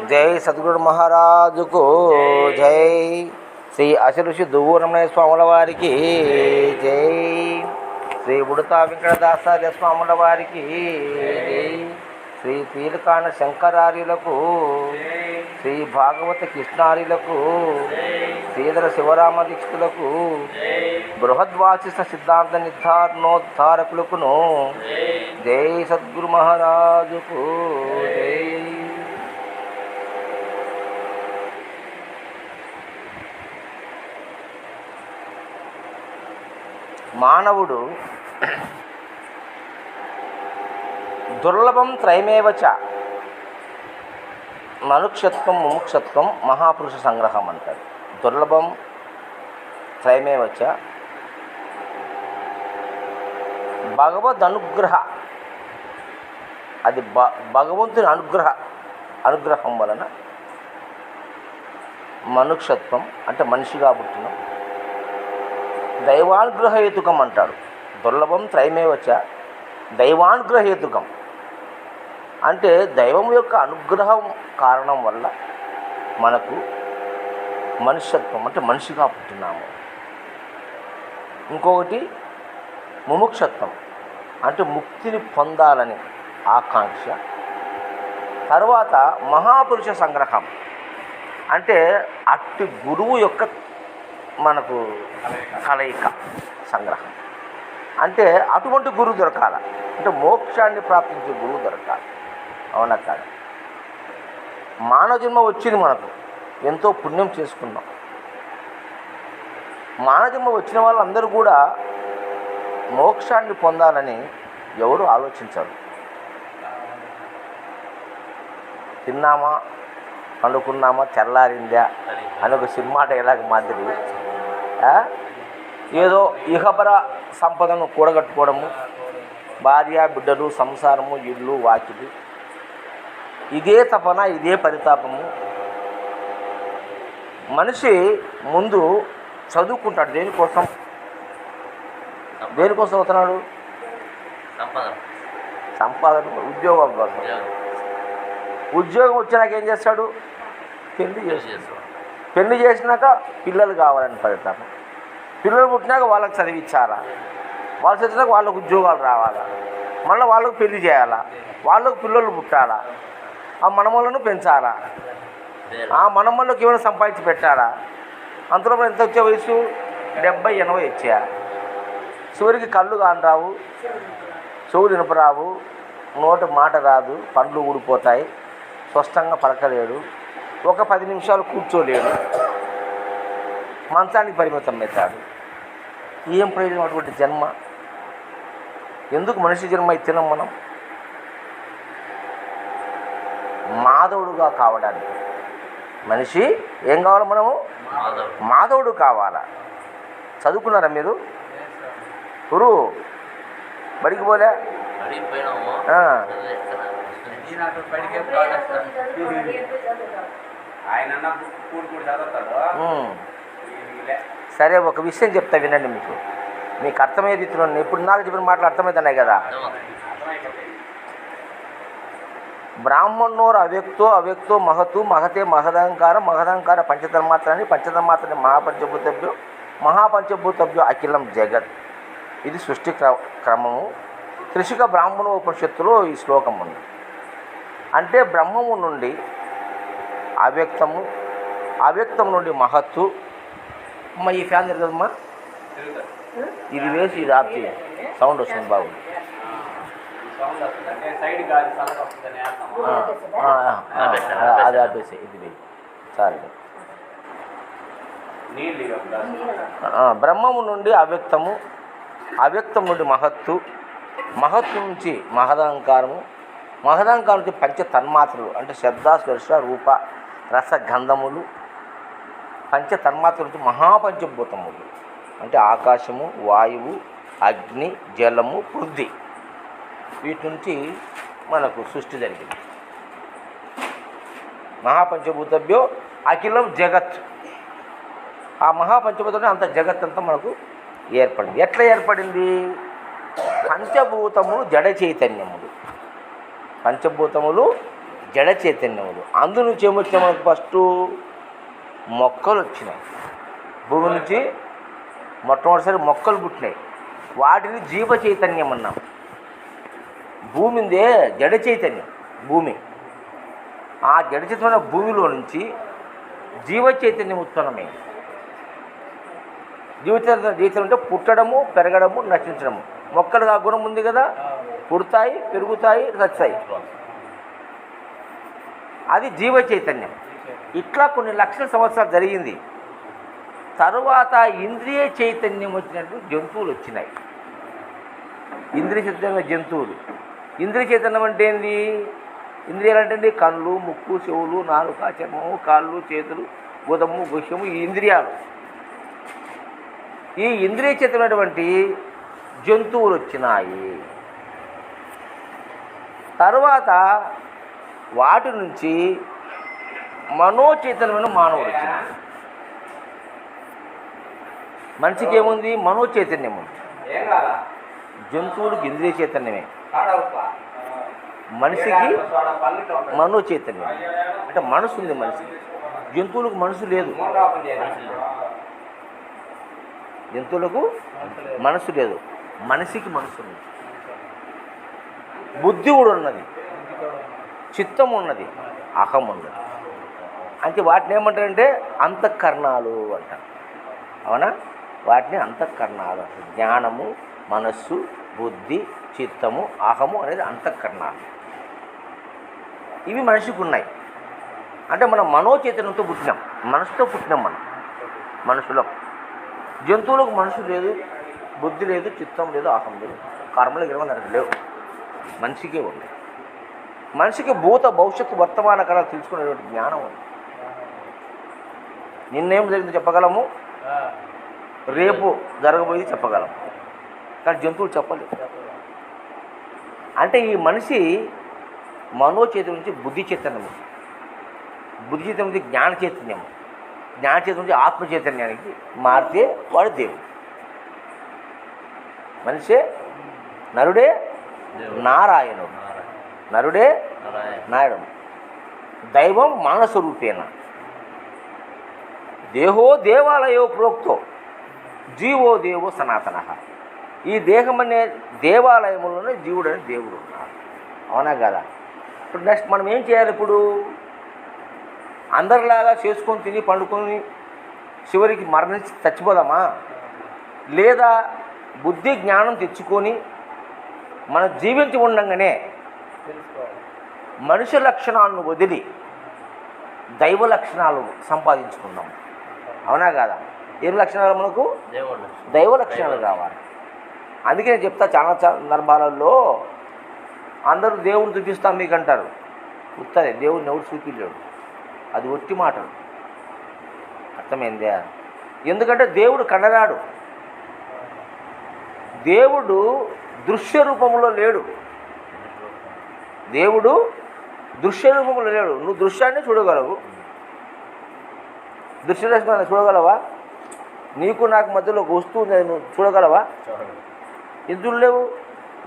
జై సద్గురు మహారాజుకు జై. శ్రీ అశఋషి దువ్వూరమణయ్య స్వాముల వారికి జై. శ్రీ ఉడతా వెంకటదాసార్య స్వాముల వారికి జై. శ్రీ పీలకాన శంకరార్యులకు, శ్రీ భాగవత కృష్ణార్యులకు, శ్రీధర శివరామ దీక్షితులకు, బృహద్వాసిష్ట సిద్ధాంత నిర్ధారణోద్ధారకులకును జై సద్గురు మహారాజుకు జై. మానవుడు దుర్లభం త్రైమేవచ మనుక్షత్వం ముముక్షత్వం మహాపురుష సంగ్రహం అంటారు. దుర్లభం త్రైమేవచ భగవద్ అనుగ్రహ, అది భగవంతుని అనుగ్రహం వలన మనుక్షత్వం అంటే మనిషిగా పుట్టిన, దైవానుగ్రహేతుకం అంటాడు. దుర్లభం త్రైమేవచ దైవానుగ్రహేతుకం అంటే దైవం యొక్క అనుగ్రహం కారణం వల్ల మనకు మనుష్యత్వం అంటే మనిషిగా పుట్టినాము. ఇంకొకటి ముముక్షత్వం అంటే ముక్తిని పొందాలని ఆకాంక్ష. తర్వాత మహాపురుష సంగ్రహం అంటే అట్టి గురువు యొక్క మనకు కలయిక సంగ్రహం. అంటే అటువంటి గురువు దొరకాల, అంటే మోక్షాన్ని ప్రాప్తించే గురువు దొరకాలి. అవునా కాదు? మానవ జన్మ వచ్చింది, మనకు ఎంతో పుణ్యం చేసుకున్నాం. మానవ జన్మ వచ్చిన వాళ్ళందరూ కూడా మోక్షాన్ని పొందాలని ఎవరు ఆలోచించరు. తిన్నామా, పండుకున్నామా, తెల్లారిందా అని ఒక సినిమా డైలాగ్ మాదిరి ఏదో ఇహపర సంపదను కూడగట్టుకోవడము, భార్య బిడ్డలు, సంసారము, ఇల్లు వాకిలు, ఇదే తపన, ఇదే పరితాపము. మనిషి ముందు చదువుకుంటాడు. దేనికోసం అవుతున్నాడు? సంపాదన, ఉద్యోగం కోసం. ఉద్యోగం వచ్చినాక ఏం చేస్తాడు? పెళ్లి చేసినాక పిల్లలు కావాలని పరితాపం. పిల్లలు పుట్టినాక వాళ్ళకి చదివించాలా, వాళ్ళు చదివినాక వాళ్ళకు ఉద్యోగాలు రావాలా, మళ్ళీ వాళ్ళకు పెళ్లి చేయాలా, వాళ్ళకు పిల్లలు పుట్టాలా, ఆ మనమలను పెంచాలా, ఆ మనమ్మలకు ఏమైనా సంపాదించి పెట్టాలా. అంతలో ఎంత వచ్చే వయసు? 70-80 వచ్చా. చివరికి కళ్ళు కానరావు, చెవులు వినపరావు, నోటి మాట రాదు, పండ్లు ఊడిపోతాయి, స్పష్టంగా పలకలేడు, ఒక 10 నిమిషాలు కూర్చోలేడు, మంచానికి పరిమితం అవుతాడు. ఏం ప్రయోజనం అటువంటి జన్మ? ఎందుకు మనిషి జన్మ ఇచ్చినాం మనం? మాధవుడుగా కావడానికి. మనిషి ఏం కావాలి? మనము మాధవుడు కావాలా. చదువుకున్నారా మీరు? గురు బడికి పోలే? సరే, ఒక విషయం చెప్తా వినండి. మీకు అర్థమయ్యే రీతిలో ఇప్పుడు నాకు చెప్పిన మాటలు అర్థమవుతున్నాయి కదా. బ్రాహ్మణోర్ అవ్యక్తో మహతు మహతే మహదంకార పంచతన్మాత్రాన్ని మహాపంచభూతభ్యో మహాపంచభూతభ్యో అఖిలం జగత్. ఇది సృష్టి క్రమము. త్రిశిక బ్రాహ్మణోపనిషత్తులో ఈ శ్లోకం ఉంది. అంటే బ్రహ్మము నుండి అవ్యక్తము, అవ్యక్తం నుండి మహత్తు. అమ్మ ఈ ఫ్యాన్ తిరగదమ్మా, ఇది వేసి ఇది ఆపి, సౌండ్ వస్తుంది బాబు. అది ఆపేసి ఇది వేయి. సరే, బ్రహ్మము నుండి అవ్యక్తము, అవ్యక్తం నుండి మహత్తు, మహత్తు నుంచి మహదహంకారము, మహదహంకారం నుంచి పంచ తన్మాత్రలు అంటే శబ్ద, స్పర్శ, రూప, రస, గంధములు. పంచ తన్మాత్రల నుంచి మహాపంచభూతములు అంటే ఆకాశము, వాయువు, అగ్ని, జలము, పృథ్వీ. వీటి నుంచి మనకు సృష్టి జరిగింది. మహాపంచభూతభ్యో అఖిలం జగత్. ఆ మహాపంచభూతంలో అంత జగత్ అంతా మనకు ఏర్పడింది. ఎట్లా ఏర్పడింది? పంచభూతములు జడ చైతన్యములు. పంచభూతములు జడ చైతన్యములు. అందు నుంచి ఏమొచ్చినాయి మనకు? ఫస్ట్ మొక్కలు వచ్చినాయి. భూమి నుంచి మొట్టమొదటిసారి మొక్కలు పుట్టినాయి. వాటిని జీవ చైతన్యం అన్నాం. భూమిందే జడ చైతన్యం భూమి. ఆ జడ చైతన్య భూమిలో నుంచి జీవ చైతన్యం ఉత్పన్నమైంది. జీవితం అంటే పుట్టడము, పెరగడము, నశించడము. మొక్కలుగా గుణం ఉంది కదా, పుడతాయి, పెరుగుతాయి, చస్తాయి. అది జీవ చైతన్యం. ఇట్లా కొన్ని లక్షల సంవత్సరాలు జరిగింది. తరువాత ఇంద్రియ చైతన్యం వచ్చినట్టు జంతువులు వచ్చినాయి. ఇంద్రియ చైతన్య జంతువులు. ఇంద్రియ చైతన్యం అంటే ఏంది? ఇంద్రియాలు అంటే కళ్ళు, ముక్కు, చెవులు, నాలుక, చర్మము, కాళ్ళు, చేతులు, బుధము, గుహ్యము, ఈ ఇంద్రియాలు. ఈ ఇంద్రియ చైతన్యమైనటువంటి జంతువులు వచ్చినాయి. తరువాత వాటి నుంచి మనోచైతన్యమైన మానవుడు వచ్చినాడు. మనిషికి ఏముంది? మనోచైతన్యం ఉంది. జంతువులకు ఇంద్రియ చైతన్యమే, మనిషికి మనోచైతన్యం. అంటే మనసు ఉంది మనిషికి. జంతువులకు మనసు లేదు. జంతువులకు మనసు లేదు, మనిషికి మనసు ఉంది. బుద్ధి కూడా ఉన్నది, చిత్తం ఉన్నది, అహం ఉన్నది. అంటే వాటిని ఏమంటారంటే అంతఃకరణాలు అంటారు. అవునా? వాటిని అంతఃకరణాలు అంటారు. జ్ఞానము, మనస్సు, బుద్ధి, చిత్తము, అహము అనేది అంతఃకరణాలు. ఇవి మనిషికి ఉన్నాయి. అంటే మనం మనోచైతన్యంతో పుట్టినాం, మనసుతో పుట్టినాం. మనం మనుషులం. జంతువులకు మనసు లేదు, బుద్ధి లేదు, చిత్తం లేదు, అహం లేదు, కర్మలు గిరమలు లేవు. మనిషికే ఉన్నాయి. మనిషికి భూత, భవిష్యత్తు, వర్తమాన కాలాలు తెలుసుకునేటువంటి జ్ఞానం ఉంది. నిన్నేం జరిగిందో చెప్పగలము, రేపు జరగబోయేది చెప్పగలము. కానీ జంతువులు చెప్పలేదు. అంటే ఈ మనిషి మనోచైతన్యం నుంచి బుద్ధి చైతన్యము, బుద్ధి చైతన్యం నుంచి జ్ఞాన చైతన్యము, జ్ఞాన చైతన్యం నుంచి ఆత్మ చైతన్యానికి మారితే వాడు దేవుడు. మనిషే నరుడే నారాయణుడు, నరుడే నారాయణుడు. దైవం మానసరూపేణ, దేహో దేవాలయో ప్రోక్తో జీవో దేవో సనాతన. ఈ దేహం అనే దేవాలయంలోనే జీవుడు అనే దేవుడు ఉన్నాడు. అవునా కదా? ఇప్పుడు నెక్స్ట్ మనం ఏం చేయాలి? ఇప్పుడు అందరిలాగా చేసుకొని తిని పండుకొని చివరికి మరణించి చచ్చిపోదామా? లేదా బుద్ధి జ్ఞానం తెచ్చుకొని మనం జీవించి ఉండగానే మనుష్య లక్షణాలను వదిలి దైవ లక్షణాలు సంపాదించుకుందాం. అవునా కాదా? ఏం లక్షణాలు మనకు? దైవ లక్షణాలు కావాలి. అందుకే నేను చెప్తా, చాలా సందర్భాలలో అందరూ దేవుడు చూపిస్తాం మీకు అంటారు. ఉత్తరే దేవుడిని ఎవరు చూపించలేడు, అది ఒట్టి మాటలు. అర్థమైందే? ఎందుకంటే దేవుడు కనరాడు, దేవుడు దృశ్య రూపంలో లేడు. దేవుడు దృశ్య రూపంలో లేడు. నువ్వు దృశ్యాన్ని చూడగలవు, దృశ్యరూపాన్ని చూడగలవా? నీకు నాకు మధ్యలో ఒక వస్తువు నువ్వు చూడగలవా? ఎందుకు లేవు?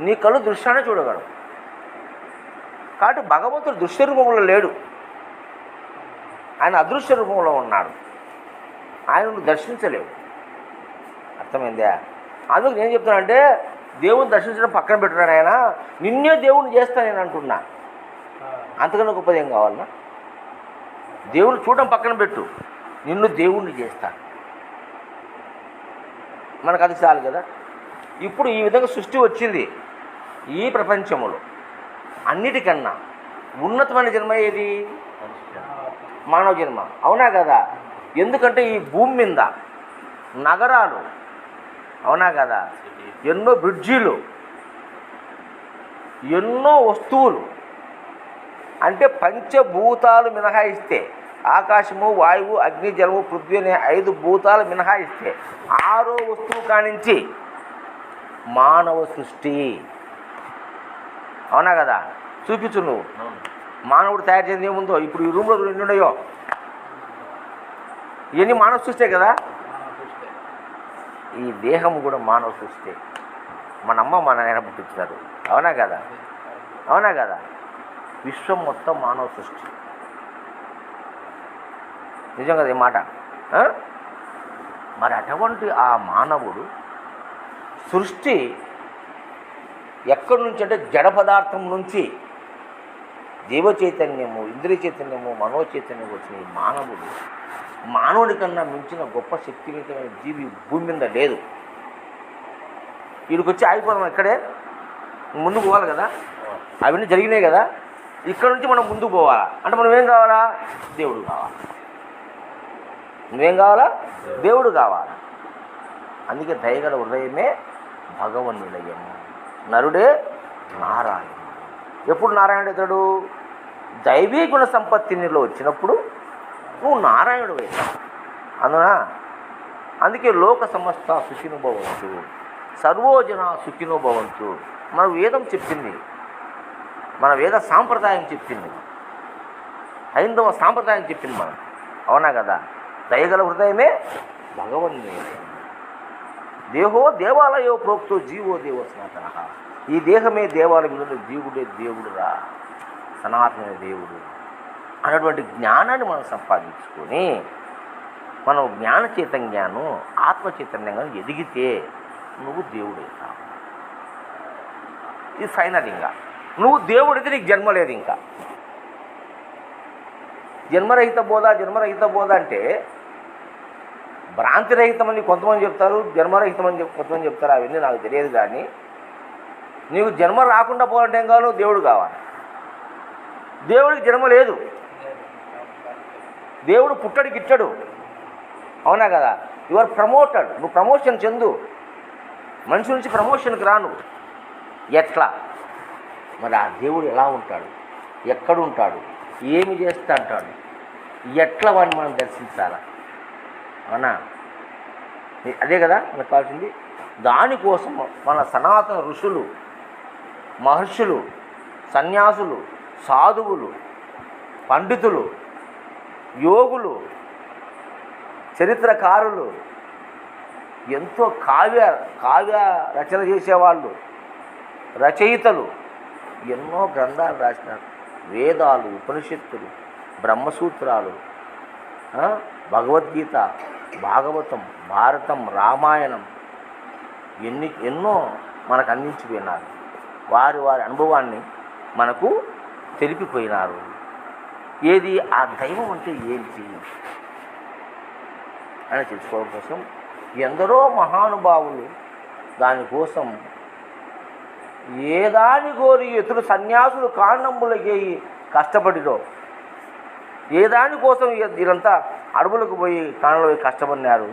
నీ కళ్ళు దృశ్యాన్ని చూడగలవు. కాబట్టి భగవంతుడు దృశ్య రూపంలో లేడు, ఆయన అదృశ్య రూపంలో ఉన్నాడు. ఆయన నువ్వు దర్శించలేవు. అర్థమైందా? అందుకు నేను చెప్తానంటే దేవుని దర్శించడం పక్కన పెట్టున్నాను. ఆయన నిన్నే దేవుణ్ణి చేస్తాను నేను అంటున్నా. అంతకన్నా గొప్పది ఏం కావాలన్నా? దేవుని చూడడం పక్కన పెట్టు, నిన్ను దేవుణ్ణి చేస్తా. మనకు అది చాలు కదా. ఇప్పుడు ఈ విధంగా సృష్టి వచ్చింది. ఈ ప్రపంచంలో అన్నిటికన్నా ఉన్నతమైన జన్మ ఏది? మానవ జన్మ. అవునా కదా? ఎందుకంటే ఈ భూమి మీద నగరాలు, అవునా కదా, ఎన్నో బ్రిడ్జీలు, ఎన్నో వస్తువులు, అంటే పంచభూతాలు మినహాయిస్తే ఆకాశము, వాయువు, అగ్ని, జలము, పృథ్వీ అనే 5 భూతాలు మినహాయిస్తే 6వ వస్తువు కానించి మానవ సృష్టి. అవునా కదా? చూపించు నువ్వు. మానవుడు తయారు చేసింది ఏముందో ఇప్పుడు ఈ రూమ్లో ఎన్ని ఉన్నాయో ఇవన్నీ మానవ సృష్టే కదా. ఈ దేహం కూడా మానవ సృష్టి. మన అమ్మ మన నాయన పుట్టించినారు. అవునా కదా? అవునా కదా? విశ్వం మొత్తం మానవ సృష్టి. నిజం కదా ఈ మాట? మరి అటువంటి ఆ మానవుడు సృష్టి ఎక్కడి నుంచి అంటే జడ పదార్థం నుంచి జీవ చైతన్యము, ఇంద్రియ చైతన్యము, మనో చైతన్యం వచ్చిన ఈ మానవుడు మానవుడి కన్నా మించిన గొప్ప శక్తివంతమైన జీవి భూమి మీద లేదు. వీడికి వచ్చి ఆగిపోదాం ఇక్కడే, ముందుకు పోవాలి కదా, అవన్నీ జరిగినాయి కదా, ఇక్కడ నుంచి మనం ముందుకు పోవాలా అంటే మనం ఏం కావాలా? దేవుడు కావాలి. నువ్వేం కావాలా? దేవుడు కావాలా. అందుకే దయగల హృదయమే భగవన్ నిలయము, నరుడే నారాయణ. ఎప్పుడు నారాయణుడు అవుతాడు? దైవీ గుణ సంపత్తి నీలో వచ్చినప్పుడు నువ్వు నారాయణుడు అవుతావు. అందుకే లోక సమస్త సుఖినో భవంతు, సర్వోజన సుఖినో భవంతు మన వేదం చెప్పింది, మన వేద సాంప్రదాయం చెప్పింది, హైందవ సాంప్రదాయం చెప్పింది మనం. అవునా కదా? దయగల హృదయమే భగవన్ నిలయం. దేహో దేవాలయో ప్రోక్తో జీవో దేవో సనాతన. ఈ దేహమే దేవాలయంలో జీవుడే దేవుడురా, సనాతన దేవుడు అన్నటువంటి జ్ఞానాన్ని మనం సంపాదించుకొని మనం జ్ఞాన చైతన్యాన్ని, ఆత్మ చైతన్యంగా ఎదిగితే నువ్వు దేవుడవుతావు. ఇది ఫైనల్. ఇంకా నువ్వు దేవుడితే నీకు జన్మ లేదు. ఇంకా జన్మరహిత బోధ అంటే భ్రాంతిరహితమని కొంతమంది చెప్తారు, జన్మరహితమని కొంతమంది చెప్తారు. అవన్నీ నాకు తెలియదు. కానీ నీకు జన్మ రాకుండా పోవాలంటే ఏం కావాలి? దేవుడు కావాలి. దేవుడికి జన్మ లేదు. దేవుడు పుట్టడు గిట్టడు. అవునా కదా? You are promoted. నువ్వు ప్రమోషన్ చెందు. మనిషి నుంచి ప్రమోషన్కి రా నువ్వు. ఎట్లా మరి? ఆ దేవుడు ఎలా ఉంటాడు, ఎక్కడుంటాడు, ఏమి చేస్తా అంటాడు, ఎట్లా వాడిని మనం దర్శించాలా? అవునా? అదే కదా మనకు కావాల్సింది. దానికోసం మన సనాతన ఋషులు, మహర్షులు, సన్యాసులు, సాధువులు, పండితులు, యోగులు, చరిత్రకారులు, ఎంతో కావ్య రచన చేసేవాళ్ళు, రచయితలు ఎన్నో గ్రంథాలు రాసినారు. వేదాలు, ఉపనిషత్తులు, బ్రహ్మసూత్రాలు, భగవద్గీత, భాగవతం, భారతం, రామాయణం ఎన్నో మనకు అందించిపోయినారు. వారి అనుభవాన్ని మనకు తెలిపిపోయినారు. ఏది ఆ దైవం అంటే ఏంటి అని తెలుసుకోవడం కోసం ఎందరో మహానుభావులు దానికోసం ఏదాని కోరి ఇతరు సన్యాసులు కాండంబులకేయి కష్టపడిరో, ఏదానికోసం వీరంతా అడవులకు పోయి కాణంలో పోయి కష్టపడినారు.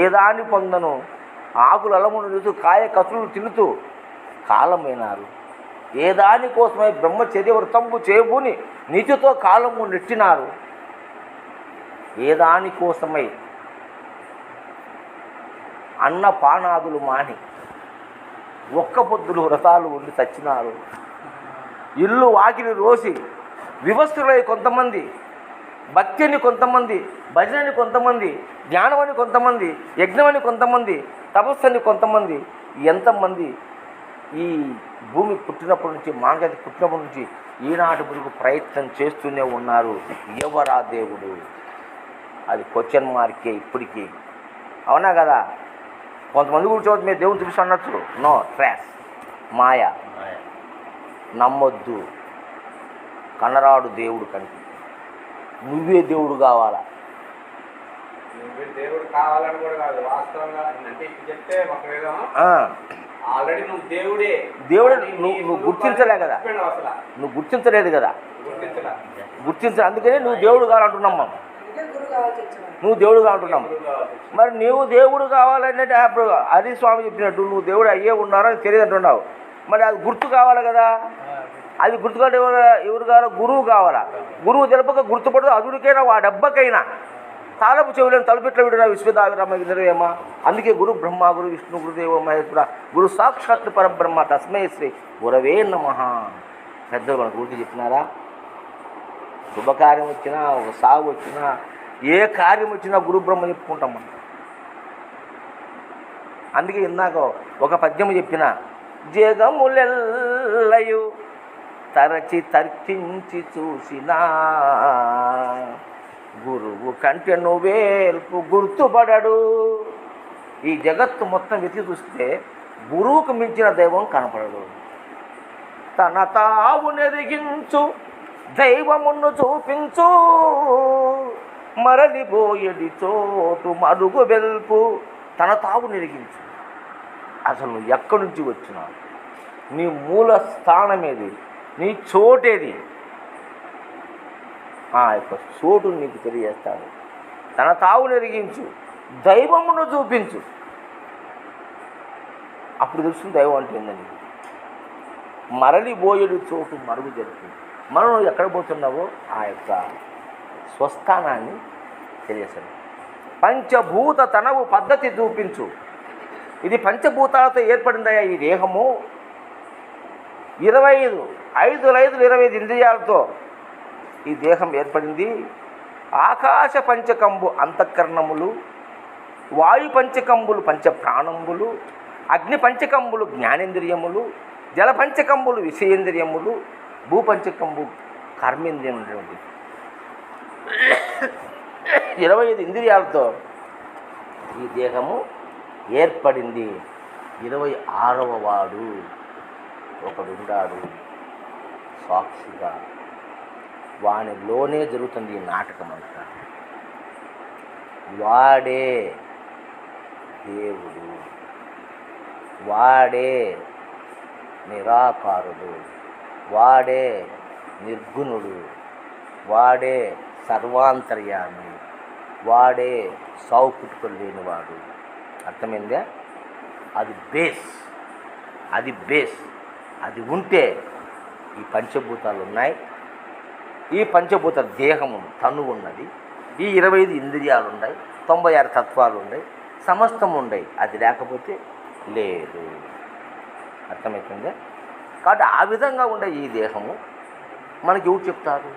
ఏదాని పొందను ఆకులు అలమును తిరుగుతూ కాయ కసులు తిరుగుతూ కాలమైనారు. ఏ దానికోసమై బ్రహ్మచర్య వ్రతంబు చేయబూని నీతితో కాలము నెట్టినారు. ఏ దానికోసమై అన్న పానాదులు మాని ఒక్క పొద్దులు వ్రతాలు ఉండి చచ్చినారు. ఇల్లు వాకిలి రోసి వివస్త్రులై కొంతమంది, భక్తి అని కొంతమంది, భజనని కొంతమంది, జ్ఞానమని కొంతమంది, యజ్ఞమని కొంతమంది, తపస్సని కొంతమంది, ఎంతమంది ఈ భూమి పుట్టినప్పటి నుంచి, మానవజాతి పుట్టినప్పటి నుంచి ఈనాటి వరకు ప్రయత్నం చేస్తూనే ఉన్నారు. ఎవరా దేవుడు? అది క్వశ్చన్ మార్కే ఇప్పటికీ. అవునా కదా? కొంతమంది కూర్చోవద్దు, మీరు దేవుని చూపిస్తూ అనొచ్చు. నో, ట్రాష్, మాయ, నమ్మొద్దు. కనరాడు దేవుడు కంటే నువ్వే దేవుడు కావాలా. దేవుడు కావాలని కూడా కాదు, వాస్తవంగా అంటే ఇప్పుడు చెప్తే ఒకవేళ ఆల్రెడీ నువ్వు దేవుడే. దేవుడు నువ్వు గుర్తించలే కదా, నువ్వు గుర్తించలేదు కదా, అందుకని నువ్వు దేవుడు కావాలంటున్నాం. నువ్వు దేవుడు కావాలంటున్నాం. మరి నువ్వు దేవుడు కావాలంటే అప్పుడు హరిస్వామి చెప్పినట్టు నువ్వు దేవుడు అయ్యే ఉన్నారో తెలియదు అంటున్నావు. మరి అది గుర్తు కావాలి కదా. అది గుర్తుగా ఎవరు కావాలా? గురువు కావాలా. గురువు తెలపక గుర్తుపడదు అదుడికైనా వాడెబ్బకైనా తాళపు చెవులను తలపెట్ల విడిన విశ్వదావిరామ వినరేమ. అందుకే గురు బ్రహ్మ, గురు విష్ణు, గురుదేవ మహేశ్వర, గురు సాక్షాత్ పరబ్రహ్మ తస్మై శ్రీ గురవే నమః. పెద్దలు మనకు గురించి చెప్పినారా? శుభకార్యం వచ్చినా, ఒక సాగు వచ్చినా, ఏ కార్యం వచ్చినా గురు బ్రహ్మ చెప్పుకుంటాం మనం. అందుకే ఇందాక ఒక పద్యము చెప్పిన, జగములెల్లయు తరచి తర్కించి చూసినా గురువు కంటే నువ్వేల్పు గుర్తుపడడు. ఈ జగత్తు మొత్తం వెతికి చూస్తే గురువుకు మించిన దైవం కనపడడు. తన తావు నెరిగించు దైవమును చూపించు, మరలిపోయేది చోటు మరుగు వెల్పు. తన తావు నెరిగించు. అసలు నువ్వు ఎక్కడి నుంచి వచ్చినావు, నీ మూల స్థానమేది, నీ చోటేది, ఆ యొక్క చోటు నీకు తెలియజేస్తాడు. తన తావు నెరిగించు, దైవమును చూపించు. అప్పుడు తెలుస్తుంది దైవం అంటే ఏందని. మరలిపోయేడు చోటు మరుగు జరుపు. మనం ఎక్కడ పోతున్నావో ఆ యొక్క స్వస్థానాన్ని తెలియజేస్తాడు. పంచభూత తనవు పద్ధతి చూపించు. ఇది పంచభూతాలతో ఏర్పడిందయ్యా ఈ దేహము. 25 ఇంద్రియాలతో ఈ దేహం ఏర్పడింది. ఆకాశ పంచకంబు అంతఃకరణములు, వాయు పంచకంబులు పంచప్రాణంబులు, అగ్ని పంచకంబులు జ్ఞానేంద్రియములు, జల పంచకంబులు విషయేంద్రియములు, భూపంచకంబు కర్మేంద్రియం. 25 ఇంద్రియాలతో ఈ దేహము ఏర్పడింది. 26వ వాడు ఒకడున్నాడు సాక్షిగా. వానిలోనే జరుగుతుంది ఈ నాటకం అంతా. వాడే దేవుడు, వాడే నిరాకారుడు, వాడే నిర్గుణుడు, వాడే సర్వాంతర్యామి, వాడే సావుపుట్టుకలు లేనివాడు. అర్థమైందా? అది బేస్, అది ఉంటే ఈ పంచభూతాలు ఉన్నాయి. ఈ పంచభూత దేహము తను ఉన్నది. ఈ 25 ఇంద్రియాలు ఉన్నాయి, 96 తత్వాలు ఉన్నాయి, సమస్తం ఉన్నాయి. అది లేకపోతే లేదు. అర్థమవుతుందా? కాబట్టి ఆ విధంగా ఉండే ఈ దేహము మనకి ఎవరు చెప్తారు?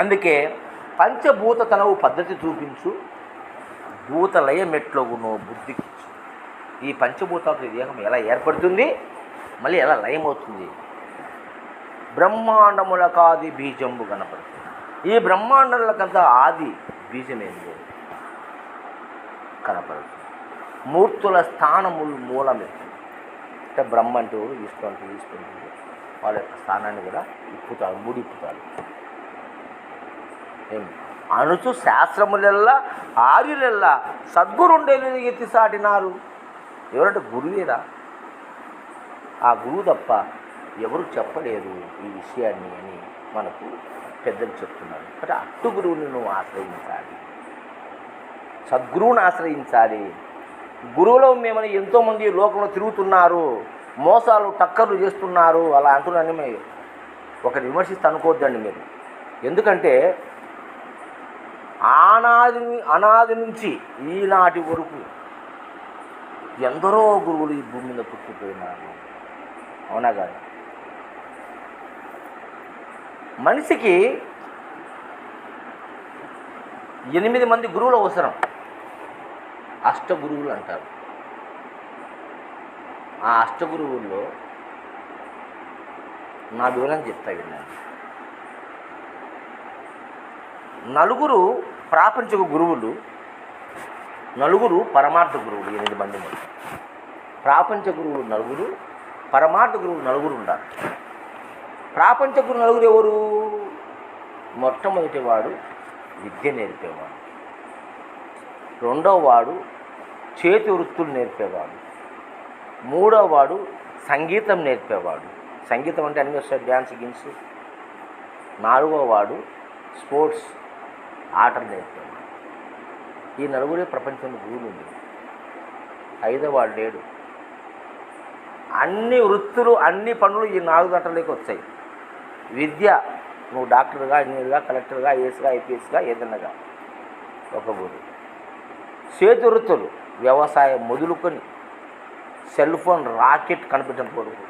అందుకే పంచభూత తనవు పద్ధతి చూపించు, భూతలయ మెట్లగునో బుద్ధికిచ్చు. ఈ పంచభూతాలతో దేహం ఎలా ఏర్పడుతుంది, మళ్ళీ ఎలా లయమవుతుంది? బ్రహ్మాండములకాది బీజంబు కనపడుతుంది. ఈ బ్రహ్మాండములకంతా ఆది బీజమేందో కనపడుతుంది. మూర్తుల స్థానములు మూలమే. అంటే బ్రహ్మ అంటూ తీసుకుంటుంది వాళ్ళ యొక్క స్థానాన్ని కూడా ఇప్పుతాడు, ముడిప్పుతాడు. అనుచు శాస్త్రములెల్లా ఆర్యులెల్లా సద్గురుండేలు ఎత్తి సాటినారు. ఎవరంటే గురువేరా. ఆ గురువు తప్ప ఎవరు చెప్పలేరు ఈ విషయాన్ని అని మనకు పెద్దలు చెప్తున్నారు. అంటే అట్టు గురువుని నువ్వు ఆశ్రయించాలి, సద్గురువుని ఆశ్రయించాలి. గురువులో మేమని ఎంతోమంది లోకంలో తిరుగుతున్నారు, మోసాలు టక్కర్లు చేస్తున్నారు అలా అంటున్నాను. మీరు ఒకరు విమర్శిస్తే అనుకోవద్దండి మీరు. ఎందుకంటే అనాది నుంచి ఈనాటి వరకు ఎందరో గురువులు ఈ భూమి మీద పుట్టిపోయినారు. అవునా కాదు? మనిషికి 8 మంది గురువులు అవసరం. అష్టగురువులు అంటారు. ఆ అష్టగురువుల్లో నా వివరణ చెప్తా విన్నాను. 4 ప్రాపంచిక గురువులు, 4 పరమార్థ గురువులు. 8 మంది మొత్తం. ప్రాపంచ గురువులు 4, పరమార్థ గురువులు 4 ఉండాలి. ప్రాపంచ గురువు 4 ఎవరు? మొట్టమొదటి వాడు విద్య నేర్పేవాడు, రెండవ వాడు చేతి వృత్తులు నేర్పేవాడు, మూడవ వాడు సంగీతం నేర్పేవాడు. సంగీతం అంటే అన్ని వస్తాయి, డ్యాన్స్ గిన్స్. 4వ వాడు స్పోర్ట్స్ ఆటలు నేర్పేవాడు. ఈ 4 ప్రపంచంలో గురువులు ఉంది. 5వ వాడు లేడు. అన్ని వృత్తులు అన్ని పనులు ఈ 4 గంటలకి వచ్చాయి. విద్య నువ్వు డాక్టర్గా, ఇంజనీర్గా, కలెక్టర్గా, ఐఏఎస్గా, ఐపీఎస్గా ఏదన్నగా ఒక గురువు. చేతి వృత్తులు వ్యవసాయం మొదలుకొని సెల్ ఫోన్, రాకెట్ కనిపెట్టిన కొడుకు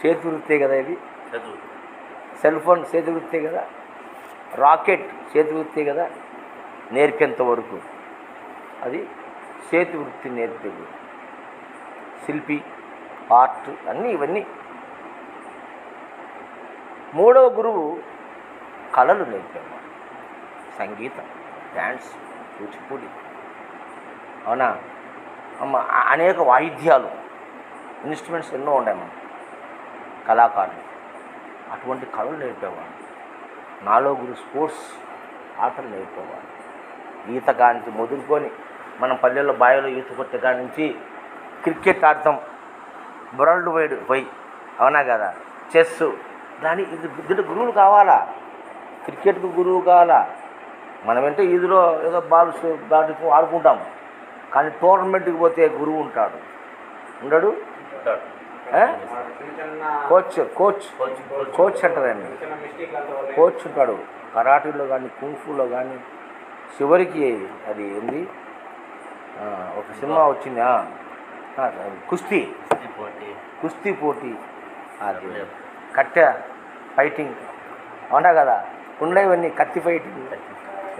చేతి వృత్తే కదా. ఇది సెల్ ఫోన్ చేతి వృత్తే కదా, రాకెట్ చేతి వృత్తే కదా. నేర్పేంత వరకు అది చేతి వృత్తి నేర్పేది. శిల్పి, ఆర్ట్ అన్నీ ఇవన్నీ. మూడవ గురువు కళలు నేర్పేవాడు. సంగీతం, డ్యాన్స్, కూచిపూడి, అవునా, అనేక వాయిద్యాలు, ఇన్స్ట్రుమెంట్స్ ఎన్నో ఉన్నాయి మనం కళాకారులు. అటువంటి కళలు నేర్పేవాడు. నాలో గురు స్పోర్ట్స్ ఆటలు నేర్పేవాడు. ఈత కానించి మొదలుకొని మనం పల్లెల్లో బావిలో ఈత కొట్టే కాడి నుంచి క్రికెట్ ఆడతాం వరల్డ్ వైడ్ పోయి, అవునా కదా, చెస్, దీనికి గురువులు కావాలా? క్రికెట్కు గురువు కావాలా? మనమంటే ఈదులో ఏదో బాల్స్ బ్యాటింగ్ ఆడుకుంటాం, కానీ టోర్నమెంట్కి పోతే గురువు ఉంటాడు, ఉండడు? కోచ్ కోచ్ కోచ్ అంటారండి. కోచ్ ఉంటాడు. కరాటీలో కానీ కుంఫులో కానీ, చివరికి అది ఏంది, ఒక సినిమా వచ్చింది, కుస్తీ పోటీ, అది కట్టె ఫైటింగ్, అవునా కదా, ఉండేవన్నీ కత్తి ఫైటింగ్,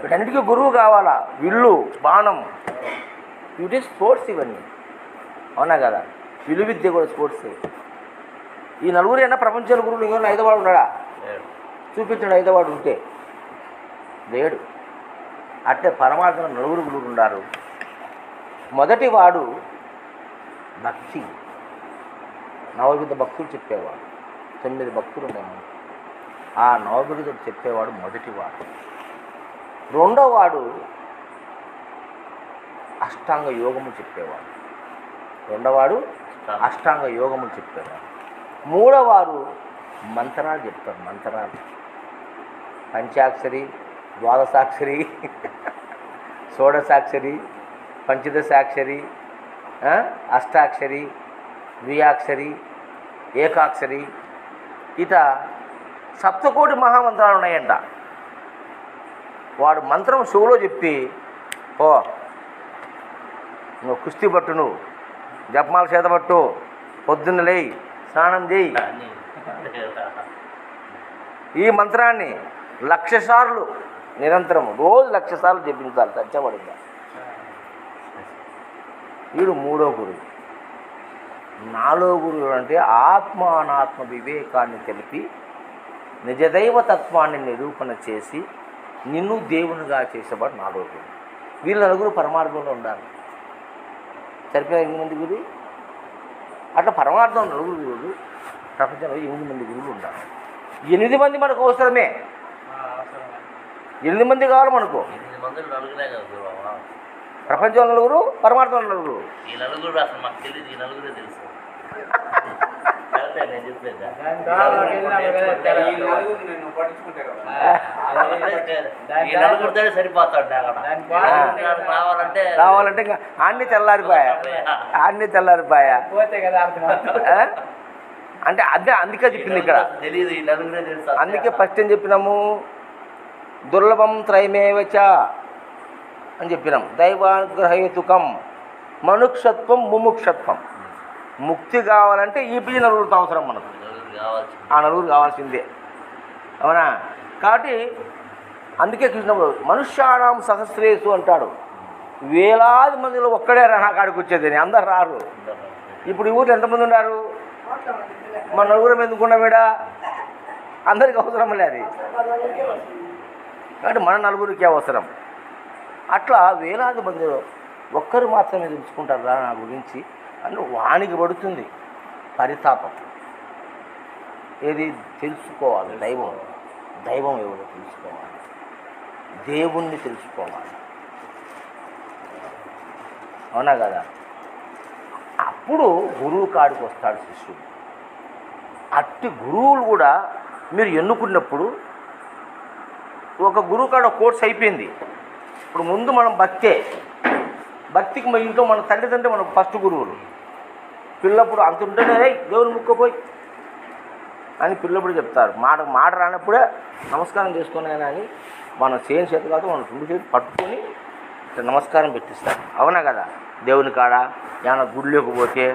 వీటన్నిటికీ గురువు కావాలా? విల్లు, బాణం, ఇవి స్పోర్ట్స్ ఇవన్నీ, అవునా కదా. విలు విద్య కూడా స్పోర్ట్స్. ఈ నలుగురు అయినా ప్రపంచంలో గురువులు ఇంకొన్న ఐదవాడు ఉన్నాడా? చూపించాడు ఐదవాడు ఉంటే లేడు. అట్లే పరమాత్మ నలుగురు గురువులు ఉన్నారు. మొదటి వాడు భక్తి, నవవిధ భక్తులు చెప్పేవాడు. 9 భక్తులు ఉన్నాయి. ఆ నవవిధుడు చెప్పేవాడు మొదటివాడు. రెండోవాడు అష్టాంగ యోగము చెప్పేవాడు. అష్టాంగ యోగములు చెప్పేవాడు. మూడోవారు మంత్రాలు చెప్తారు. మంత్రాలు, పంచాక్షరి, ద్వాదశాక్షరి, షోడశాక్షరి, పంచదశాక్షరి, అష్టాక్షరి, ద్వియాక్షరి, ఏకాక్షరి, ఇట సప్తకోటి మహామంత్రాలు ఉన్నాయంట. వాడు మంత్రం షోలో చెప్పి, ఓ నువ్వు కుస్తీ పట్టు, నువ్వు జపమాల చేత పట్టు, పొద్దున్న లేయి, స్నానం చేయి, ఈ మంత్రాన్ని 1,00,000 సార్లు నిరంతరం రోజు 1,00,000 సార్లు జపించాలి. సత్యపడిందా? వీడు మూడో గురువు. నాలో గురువు అంటే ఆత్మ అనాత్మ వివేకాన్ని తెలిపి నిజదైవ తత్వాన్ని నిరూపణ చేసి నిన్ను దేవునిగా చేసేవాడు నాలో గురువు. వీళ్ళు నలుగురు పరమార్థంలో ఉండాలి. సరిపోయిన 8 మంది గురువు. అట్లా పరమార్థం నలుగురు గురువులు, ప్రపంచంలో 8 మంది గురువులు ఉండాలి. 8 మంది మనకు అవసరమే. 8 మంది కావాలి మనకు. ప్రపంచంలో నలుగురు, పరమార్థంలో నలుగురు. ఈ నలుగురు అసలు మాకు తెలియదు, ఈ నలుగురే తెలుసు. ఈ నలుగురితో సరిపోతాడు అక్కడ రావాలంటే ఇంకా అన్ని తెల్లారిపోయా అంటే అదే. అందుకే చెప్పింది ఇక్కడ తెలియదు, ఈ నలుగురే తెలుసు. అందుకే ఫస్ట్ ఏం చెప్పినాము, దుర్లభం త్రైమేవచ అని చెప్పినాం. దైవానుగ్రహేతుకం మనుక్షత్వం ముముక్షత్వం. ముక్తి కావాలంటే ఈ నలుగురితో అవసరం మనకు. ఆ నలుగురు కావాల్సిందే, అవునా. కాబట్టి అందుకే కృష్ణుడు మనుష్యానాం సహస్రేషు అంటాడు. వేలాది మందిలో ఒక్కడే కాడికి వచ్చేది, అందరు రారు. ఇప్పుడు ఈ ఊరిలో ఎంతమంది ఉన్నారు? మన నలుగురం ఎందుకున్నామేడా? అందరికి అవసరం లేదు. కాబట్టి మన నలుగురికి అవసరం. అట్లా వేలాది మందిలో ఒక్కరు మాత్రమే తెలుసుకుంటారు రా నా గురించి అని వానికి పడుతుంది పరితాపం. ఏది తెలుసుకోవాలి? దైవం ఎవరో తెలుసుకోవాలి, దేవుణ్ణి తెలుసుకోవాలి, అవునా కదా. అప్పుడు గురువు కాడికి వస్తాడు శిష్యుడు. అట్టి గురువులు కూడా మీరు ఎన్నుకున్నప్పుడు ఒక గురువు కాడ కోర్స్ అయిపోయింది. ఇప్పుడు ముందు మనం భక్తికి మా ఇంట్లో మన తల్లిదండ్రులు మనకు ఫస్ట్ గురువులు. పిల్లప్పుడు అంత ఉంటేనే దేవుని ముక్కపోయి అని పిల్లప్పుడు చెప్తారు. మాట రానప్పుడే నమస్కారం చేసుకున్నాయని అని మనం చేయని చేతి కాదు, మనం 2 చేతులు పట్టుకొని నమస్కారం పెట్టిస్తారు, అవునా కదా. దేవుని కాడ ఏమైనా గుళ్ళోకి పోతే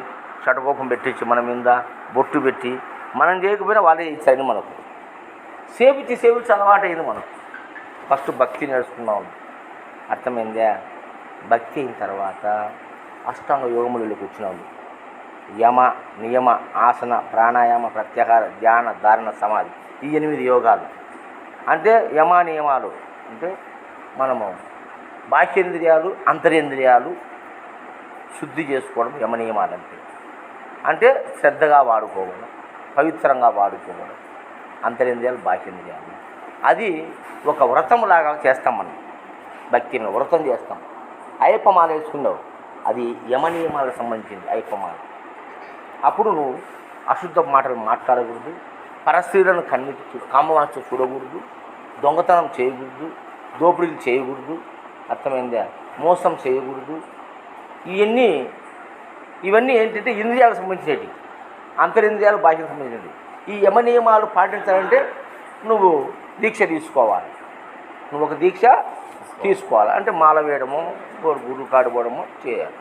షటకోపం పెట్టించి మన మీద బొట్టు పెట్టి, మనం చేయకపోయినా వాళ్ళే ఇచ్చాయని మనకు సేవించి అలవాటైంది. మనం ఫస్ట్ భక్తి నేర్చుకున్నాం, అర్థమైందా. భక్తి అయిన తర్వాత అష్టాంగ యోగములలోకి వచ్చినాము. యమ నియమ ఆసన ప్రాణాయామ ప్రత్యాహార ధ్యాన ధారణ సమాధి ఈ 8 యోగాలు. అంటే యమ నియమాలు అంటే మనము బాహ్యేంద్రియాలు అంతరేంద్రియాలు శుద్ధి చేసుకోవడం యమ నియమాలు అంటే శ్రద్ధగా వాడుకోవడం, పవిత్రంగా వాడుకోవడం, అంతరేంద్రియాలు బాహ్యేంద్రియాలు. అది ఒక వ్రతంలాగా చేస్తాం మనం. భక్తి వ్రతం చేస్తాం. అయ్యప్ప మాల వేసుకున్నావు, అది యమ నియమాలకు సంబంధించింది అయ్యప్ప మాల. అప్పుడు నువ్వు అశుద్ధ మాటలు మాట్లాడకూడదు, పరస్త్రీలను కామవాంఛ చూడకూడదు, దొంగతనం చేయకూడదు, దోపిడీలు చేయకూడదు, అర్థమైందా, మోసం చేయకూడదు. ఇవన్నీ ఏంటంటే ఇంద్రియాలకు సంబంధించినవి, అంతరింద్రియాలు బాహ్యాలకు సంబంధించినవి. ఈ యమ నియమాలు పాటించాలంటే నువ్వు దీక్ష తీసుకోవాలి. నువ్వు ఒక దీక్ష తీసుకోవాలి అంటే మాల వేయడము, గురువు కాడు పోవడము చేయాలి.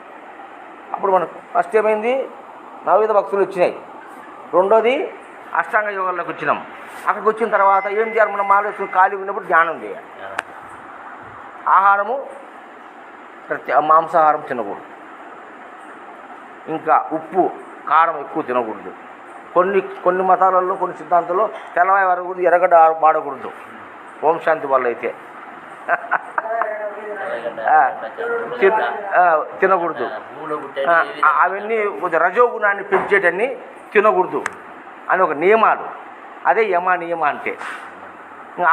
అప్పుడు మనకు ఫస్ట్ ఏమైంది, నవవిధ భక్తులు వచ్చినాయి. రెండోది అష్టాంగ యోగాల్లోకి వచ్చినాం. అక్కడికి వచ్చిన తర్వాత ఏం చేయాలి, మనం మాల వేసుకుని ఖాళీ ఉన్నప్పుడు ధ్యానం చేయాలి. ఆహారము మాంసాహారం తినకూడదు, ఇంకా ఉప్పు కారం ఎక్కువ తినకూడదు. కొన్ని మతాలలో కొన్ని సిద్ధాంతాల్లో తెల్లవాయి వరకు ఎర్రగడ్డ వాడకూడదు ఓం శాంతి వల్ల అయితే తినకూడదు. అవన్నీ కొంచెం రజోగుణాన్ని పెంచేటన్ని తినకూడదు అని ఒక నియమాలు. అదే యమ నియమ అంటే.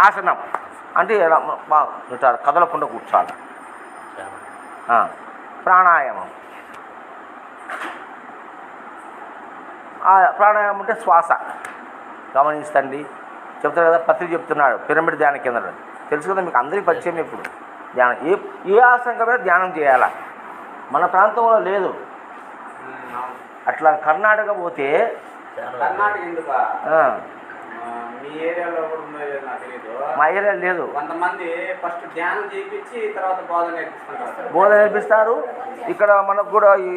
ఆసనం అంటే కదలకుండా కూర్చోాలి. ప్రాణాయామం, ప్రాణాయామం అంటే శ్వాస గమనిస్తండి. చెప్తారు కదా, పత్రిక చెప్తున్నాడు పిరమిడ్ ధ్యాన కేంద్రం తెలుసు కదా మీకు అందరికీ పరిచయం. ఇప్పుడు ధ్యానం ఏ ఆసనంగా ధ్యానం చేయాలా, మన ప్రాంతంలో లేదు. అట్లా కర్ణాటక పోతే మీ ఏరియాలో కూడా ఉందో నాకు తెలియదు. మా ఏరియా లేదు. కొంతమంది ఫస్ట్ ధ్యానం చేయించి తర్వాత బోధన నేర్పిస్తారు. ఇక్కడ మనకు కూడా ఈ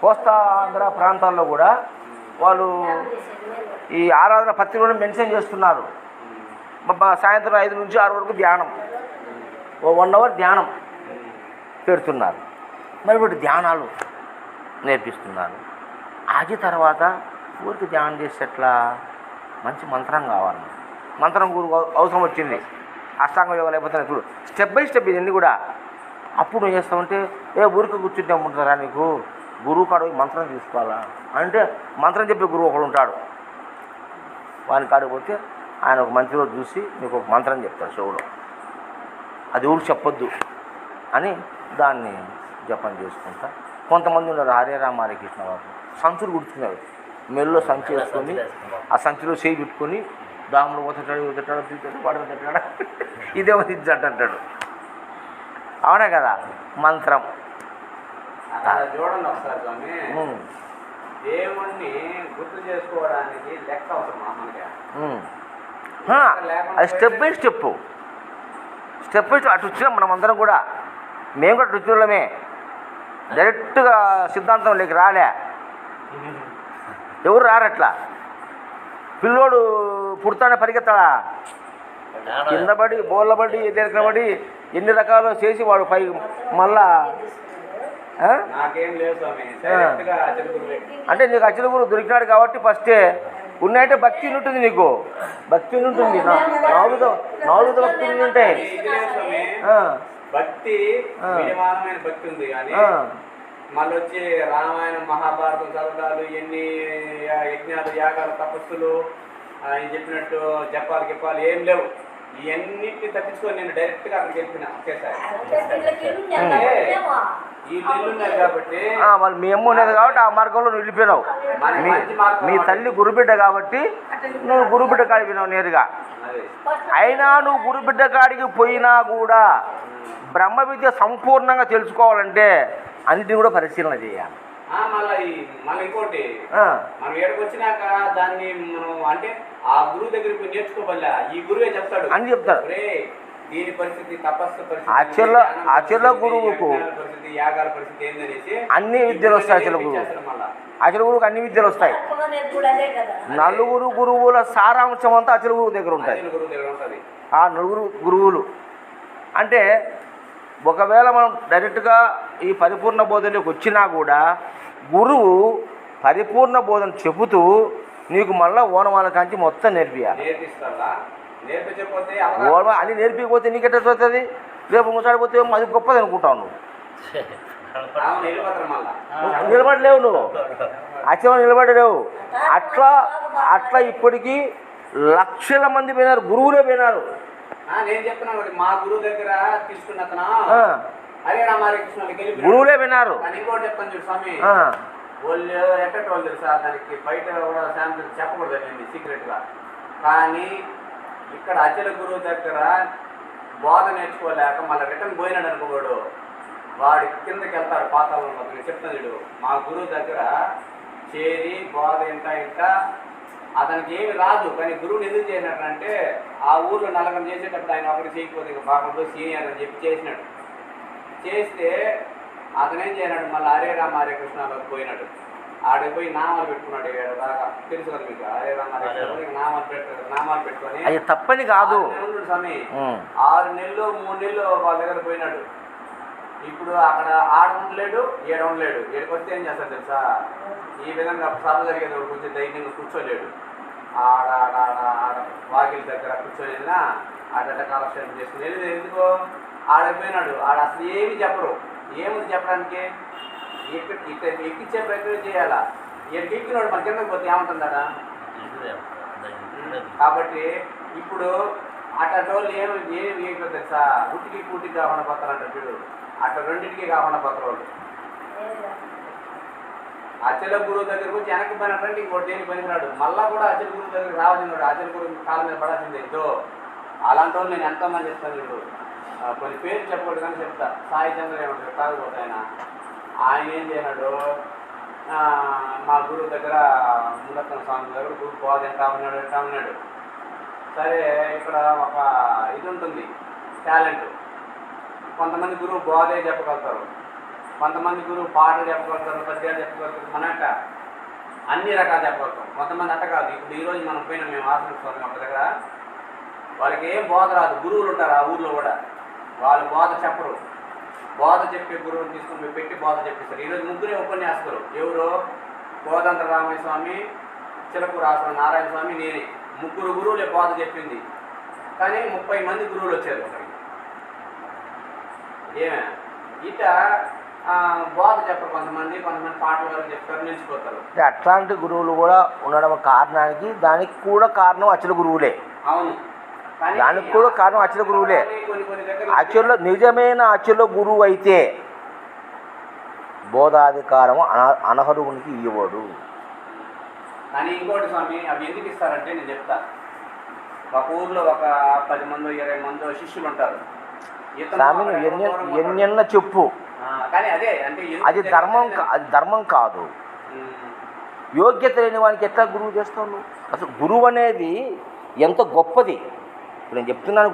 కోస్తా ఆంధ్ర ప్రాంతాల్లో కూడా వాళ్ళు ఈ ఆరాధన పత్రికలను మెన్షన్ చేస్తున్నారు. సాయంత్రం 5 నుంచి 6 వరకు ధ్యానం, 1 అవర్ ధ్యానం పెడుతున్నారు. మరి ఇప్పుడు ధ్యానాలు నేర్పిస్తున్నారు. అది తర్వాత ఊరికి ధ్యానం చేసేట్లా మంచి మంత్రం కావాలి. మంత్రం గురువు అవసరం వచ్చింది. అష్టాంగ యోగాలు అయిపోతే చూడు స్టెప్ బై స్టెప్ ఇవన్నీ కూడా. అప్పుడు నువ్వు చేస్తామంటే ఊరికి కూర్చుంటే ఉంటుందా నీకు, గురువు కాడు మంత్రం తీసుకోవాలా అంటే మంత్రం చెప్పే గురువు ఒకడు ఉంటాడు. వాని కాడికి పోతే ఆయన ఒక మంత్రిలో చూసి నీకు ఒక మంత్రం చెప్తాడు చెవులో, అది ఊరికి చెప్పొద్దు అని దాన్ని జపం చేసుకుంటా. కొంతమంది ఉన్నారు హరే రామ హరే కృష్ణ వారు సంచులు కుడుతున్నారు. మెల్లో సంచి వేసుకొని ఆ సంచిలో చేయి పెట్టుకొని దాములు పోతాడు ఊతాడు తింటాడు వాడు తింటాడు ఇదేమో ఇజ్జంట అంటాడు. అవునా కదా. మంత్రం చూడండి ఒకసారి స్వామి, దేవుణ్ణి గుర్తు చేసుకోవడానికి లెక్క అవసరం మామూలుగా. అది స్టెప్ బై స్టెప్ అటు వచ్చినాం మనం అందరం కూడా. మేము కూడా రుచులమే, డైరెక్ట్గా సిద్ధాంతం లేక రాలే. ఎవరు రారట్లా. పిల్లోడు పుడతానే పరిగెత్తాడా, కింద పడి బోళ్ళబడి ఎదురుకబడి ఎన్ని రకాలు చేసి వాడు పై మళ్ళా. అంటే నీకు అచల గురువు దొరికినాడు కాబట్టి ఫస్టే ఉన్నాయంటే భక్తి ఉంటుంది. నీకు భక్తి ఉంటుంది, 4 భక్తులు ఉంటాయి. భక్తి భక్తి ఉంది కానీ మళ్ళీ వచ్చి రామాయణం మహాభారతం చదవడాలు, ఎన్ని యజ్ఞాలు యాగాలు తపస్సులు ఆయన చెప్పినట్టు జపాలు గిప్పాలు ఏం లేవు. ఇవన్నిటిని తప్పించుకొని నేను డైరెక్ట్గా అక్కడికి వెళ్ళిపోయినా ఒకేసారి. ఈ ఇల్లు ఉన్నాయి కాబట్టి వాళ్ళు మీ అమ్మ ఉన్నది కాబట్టి ఆ మార్గంలో నువ్వు వెళ్ళిపోయినావు. మీ తల్లి గురుబిడ్డ కాబట్టి నువ్వు గురుబిడ్డ కాడికి పోయినావు నేరుగా. అయినా నువ్వు గురుబిడ్డ కాడికి పోయినా కూడా బ్రహ్మ విద్య సంపూర్ణంగా తెలుసుకోవాలంటే అన్నిటిని కూడా పరిశీలన చేయాలి. మళ్ళీ ఇంకోటి, మనం ఏడుకు వచ్చినాక దాన్ని మనం అంటే ఆ గురువు దగ్గరికి పోయి నేర్చుకోవాలా, ఈ గురువే చెప్తాడు అని చెప్తాడు. దీని పరిస్థితి, తపస్సు పరిస్థితి, ఆచరణ గురువుకు పరిస్థితి, యాగాల పరిస్థితి ఏందనేసి అన్ని విద్యలు వస్తాయి. అచల గురువుకు అన్ని విద్యలు వస్తాయి. 4 గురువుల సారాంశం అంతా అచల గురువు దగ్గర ఉంటుంది. ఆ 4 గురువులు అంటే ఒకవేళ మనం డైరెక్ట్గా ఈ పరిపూర్ణ బోధనలోకి వచ్చినా కూడా గురువు పరిపూర్ణ బోధన చెబుతూ నీకు మళ్ళీ ఓనమాల కాంచి మొత్తం నేర్పియాలి. నేర్పిస్తాడా? నేర్పించకపోతే ఓనమాల అని నేర్పిపోతే నీకెట్ట వస్తుంది? రేపు ముసాడిపోతే అది గొప్పది అనుకుంటావు నువ్వు. నిలబడలేవు, నువ్వు అచ్చమని నిలబడలేవు. అట్లా అట్లా ఇప్పటికీ లక్షల మంది పోయినారు, గురువులే పోయినారు. నేను చెప్తున్నాను మా గురువు దగ్గర తీసుకున్న అతను హరే రామకృష్ణుడికి గురువులే విన్నారు. ఇంకోటి చెప్తాను చూడు స్వామి, వాళ్ళు ఎక్కడ వాళ్ళు తెలుసా, దానికి బయట కూడా శాంతి చెప్పకూడదు సీక్రెట్గా. కానీ ఇక్కడ అచల గురువు దగ్గర బోధ నేర్చుకోలేక మళ్ళీ రిటర్న్ పోయినాడు అనుకోవాడు, వాడి కిందకి వెళ్తాడు పాతాళంలో. నేను చెప్తాను చూడు, మా గురువు దగ్గర చేరి బోధ ఇంట అతనికి ఏమి రాదు, కానీ గురువుని ఎందుకు చేసినట్టు ఆ ఊర్లో నలగం చేసేటప్పుడు ఆయన ఒకటి చేయకపోతే ఇక బాగుండు సీనియర్ అని చెప్పి చేసినాడు. చేస్తే అతనేం చేయనాడు, మళ్ళీ హరే రామ హరే కృష్ణలోకి పోయినాడు. ఆడికి పోయి నామాలు పెట్టుకున్నాడు. దాకా తెలుసు కదా మీకు, హరే రామ హరే కృష్ణ నామాలు పెట్టుకొని. అది తప్పని కాదు స్వామి, 6 నెలలు 3 నెలలు వాళ్ళ దగ్గర పోయినాడు. ఇప్పుడు అక్కడ ఆడ ఉండలేడు, ఏడ ఉండలేడు. ఏడికి వస్తే ఏం చేస్తాడు తెలుసా, ఈ విధంగా సభ జరిగేది కొంచెం ధైర్యంగా కూర్చోలేడు. ఆడ ఆడ ఆడ ఆడ వాకిల దగ్గర కూర్చొని ఆడ కాలక్షేపం చేసుకుని వెళ్ళి ఎందుకో ఆడపోయినాడు. ఆడ అసలు ఏమి చెప్పరు. ఏముంది చెప్పడానికి, ఇక్కడ ఎక్కించే ప్రక్రియ చేయాలా. ఇక్కడికి ఎక్కినాడు మన కిందకి పోతే ఏముంటుందా. కాబట్టి ఇప్పుడు అట్లాంటి వాళ్ళు ఏమి వేయకపోతే తెలుసా, గుట్టికి కూటికి కాకుండా పోతారంట వీడు. అట్లా రెండింటికి కాకుండా పోతారు వాళ్ళు. అచల గురువు దగ్గరకు వచ్చి వెనక్కి పోయినట్టు ఇంకోటి దేనికి పనికిరాడు. మళ్ళా కూడా అచల గురువు దగ్గరికి రావాల్సింది, అచల గురువు కాళ్ళ మీద పడాల్సిందే. ఇదో అలాంటి వాళ్ళు నేను ఎంతమంది చెప్తాను ఇప్పుడు, కొన్ని పేర్లు చెప్పకూడదు కానీ చెప్తా. సాయి చంద్ర ఏమంటారు కాకపోతే ఆయన ఏం చేసినాడు, మా గురువు దగ్గర ములక్కన స్వామి దగ్గర గురువు బోధ ఎంత ఉన్నాడు. సరే ఇక్కడ ఒక ఇది ఉంటుంది టాలెంట్. కొంతమంది గురువు బోధే చెప్పగలుగుతారు, కొంతమంది గురువు పాటలు చెప్పగలుగుతారు, పద్యాలు చెప్పగలుగుతారు, మనట అన్ని రకాలు చెప్పగలుగుతాం. కొంతమంది అట్ట కాదు. ఇప్పుడు ఈరోజు మనం పోయినా మేము ఆశ్రమిస్తాం ఒక దగ్గర, వాళ్ళకి ఏం బోధ రాదు. గురువులు ఉంటారు ఆ ఊర్లో కూడా, వాళ్ళు బోధ చెప్పరు. బోధ చెప్పే గురువుని తీసుకుని పెట్టి బోధ చెప్పిస్తారు. ఈరోజు ముగ్గురే ఉపన్యాసకులు. ఎవరు? కోదండ రామయ్య స్వామి, చిలకూరు ఆశ్రమ నారాయణ స్వామి, నేనే. ముగ్గురు గురువులే బోధ చెప్పింది. కానీ 30 మంది గురువులు వచ్చారు ఒకరికి. ఏమే ఇట బోధ చెప్పరు. కొంతమంది పాటలు చెప్తారు, నిలిచిపోతారు. అట్లాంటి గురువులు కూడా ఉండడం కారణానికి దానికి కూడా కారణం అచల గురువులే. అవును, దానికి కూడా కారణం అచల గురువులే. అచల నిజమైన అచల గురువు అయితే బోధాధికారం అనర్హునికి ఇవ్వడు. కానీ ఇంకోటి స్వామి, అవి ఎందుకు ఇస్తారంటే నేను చెప్తా. ఒక ఊర్లో ఒక 10 మందో 20 మందో శిష్యులు ఉంటారు. స్వామి ఎన్నెన్న చెప్పు, కానీ అదే అంటే అది ధర్మం కాదు. యోగ్యత లేని వానికి ఎట్లా గురువు చేస్తావు నువ్వు? అసలు గురువు అనేది ఎంత గొప్పది. ఇప్పుడు నేను చెప్తున్నాను,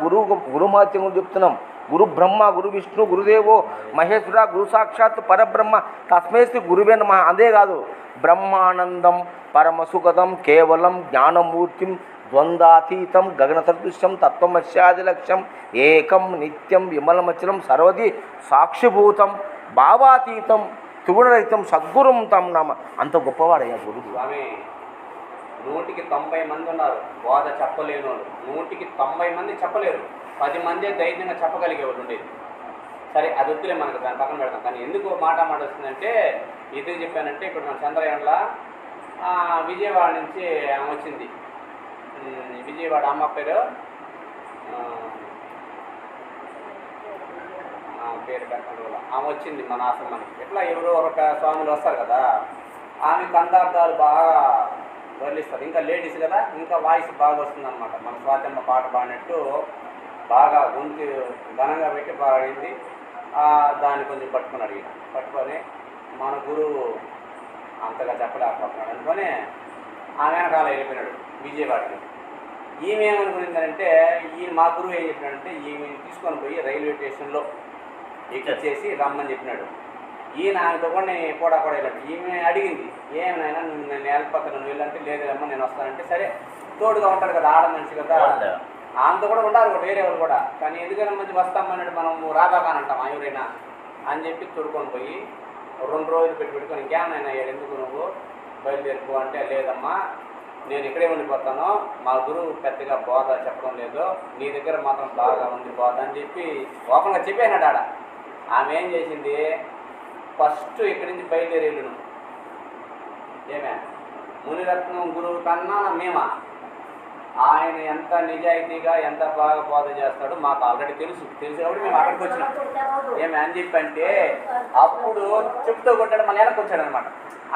గురు మహత్యం చెప్తున్నాం. గురు బ్రహ్మ, గురు విష్ణు, గురుదేవో మహేశ్వర, గురు సాక్షాత్ పరబ్రహ్మ తస్మేస్తి గురువే నమః. అదే కాదు, బ్రహ్మానందం పరమసుఖదం కేవలం జ్ఞానమూర్తిం ద్వంద్వాతీతం గగన సదృశ్యం తత్వమస్యాది లక్ష్యం ఏకం నిత్యం విమలమచలం సర్వది సాక్షిభూతం భావాతీతం త్రిగుణరహితం సద్గురుం తం నమ. అంత గొప్పవాడయ్యా గురువు. స్వామి 100కి 90 మంది ఉన్నారు బోధ చెప్పలేని వాళ్ళు. 100కి 90 మంది చెప్పలేరు. 10 మందే ధైర్యంగా చెప్పగలిగే వాళ్ళు ఉండేది. సరే అది వద్దులే, మనకు దాని పక్కన పెడతాం. కానీ ఎందుకు మాట వస్తుందంటే, ఎందుకు చెప్పానంటే, ఇప్పుడు మన చంద్రయాన్లో విజయవాడ నుంచి ఆమె వచ్చింది. విజయవాడ అమ్మ పేరు పెట్టకుండా ఆమె వచ్చింది మన ఆశ్రమానికి. ఎట్లా ఎవరో ఒక స్వాములు వస్తారు కదా, ఆమె కందార్థాలు బాగా వర్లిస్తారు. ఇంకా లేడీస్ కదా, ఇంకా వాయిస్ బాగా వస్తుంది అనమాట. మన స్వాతమ్మ పాట పాడినట్టు బాగా గొంతు ఘనంగా పెట్టి పాడింది. దాన్ని కొంచెం పట్టుకున్నాడు. ఈయన పట్టుకొని మన గురువు అంతగా చెప్పలేకపోతున్నాడు అనుకొని ఆమె వెనకాల వెళ్ళిపోయినాడు విజయవాడకి. ఈమె ఏమనుకునిందంటే, ఈయన మా గురువు ఏం చెప్పినాడంటే, ఈమెను తీసుకొని పోయి రైల్వే స్టేషన్లో ఎక్కిచ్చేసి రమ్మని చెప్పినాడు. ఈయన ఆమెతో కూడా వెళ్ళాడు. ఈమె అడిగింది, ఏమైనా నేను వెళ్ళిపోతాను, నువ్వు వెళ్ళంటే లేదు అమ్మ నేను వస్తానంటే, సరే తోడుగా ఉంటాడు కదా, ఆడ మనిషి కదా, ఆమెతో కూడా ఉంటారు వేరే వాళ్ళు కూడా. కానీ ఎందుకైనా మంచి వస్తామన్నాడు, మనం రాబాకానంటాం ఎవరైనా అని చెప్పి తోడుకొని పోయి 2 రోజులు పెట్టుకొని ఇంకేమైనా ఎందుకు నువ్వు బయలుదేరిపో అంటే, లేదమ్మా నేను ఇక్కడే ఉండిపోతాను, మా గురువు పెద్దగా బోధ చెప్పడం లేదు, నీ దగ్గర మాత్రం బాగా ఉంది బోధ అని చెప్పి ఓపెన్గా చెప్పానాడు ఆడ. ఆమె ఏం చేసింది, ఫస్ట్ ఇక్కడి నుంచి బయలుదేరి వెళ్ళను. ఏమే మునిరత్నం గురువు కన్నా మేమా, ఆయన ఎంత నిజాయితీగా ఎంత బాగా బోధ చేస్తాడో మాకు ఆల్రెడీ తెలుసు కాబట్టి మేము అక్కడికి వచ్చినాం. ఏమి అని చెప్పి అంటే అప్పుడు చెప్తూ కొట్టాడు, మళ్ళీ వెనక్కి వచ్చాడు అనమాట.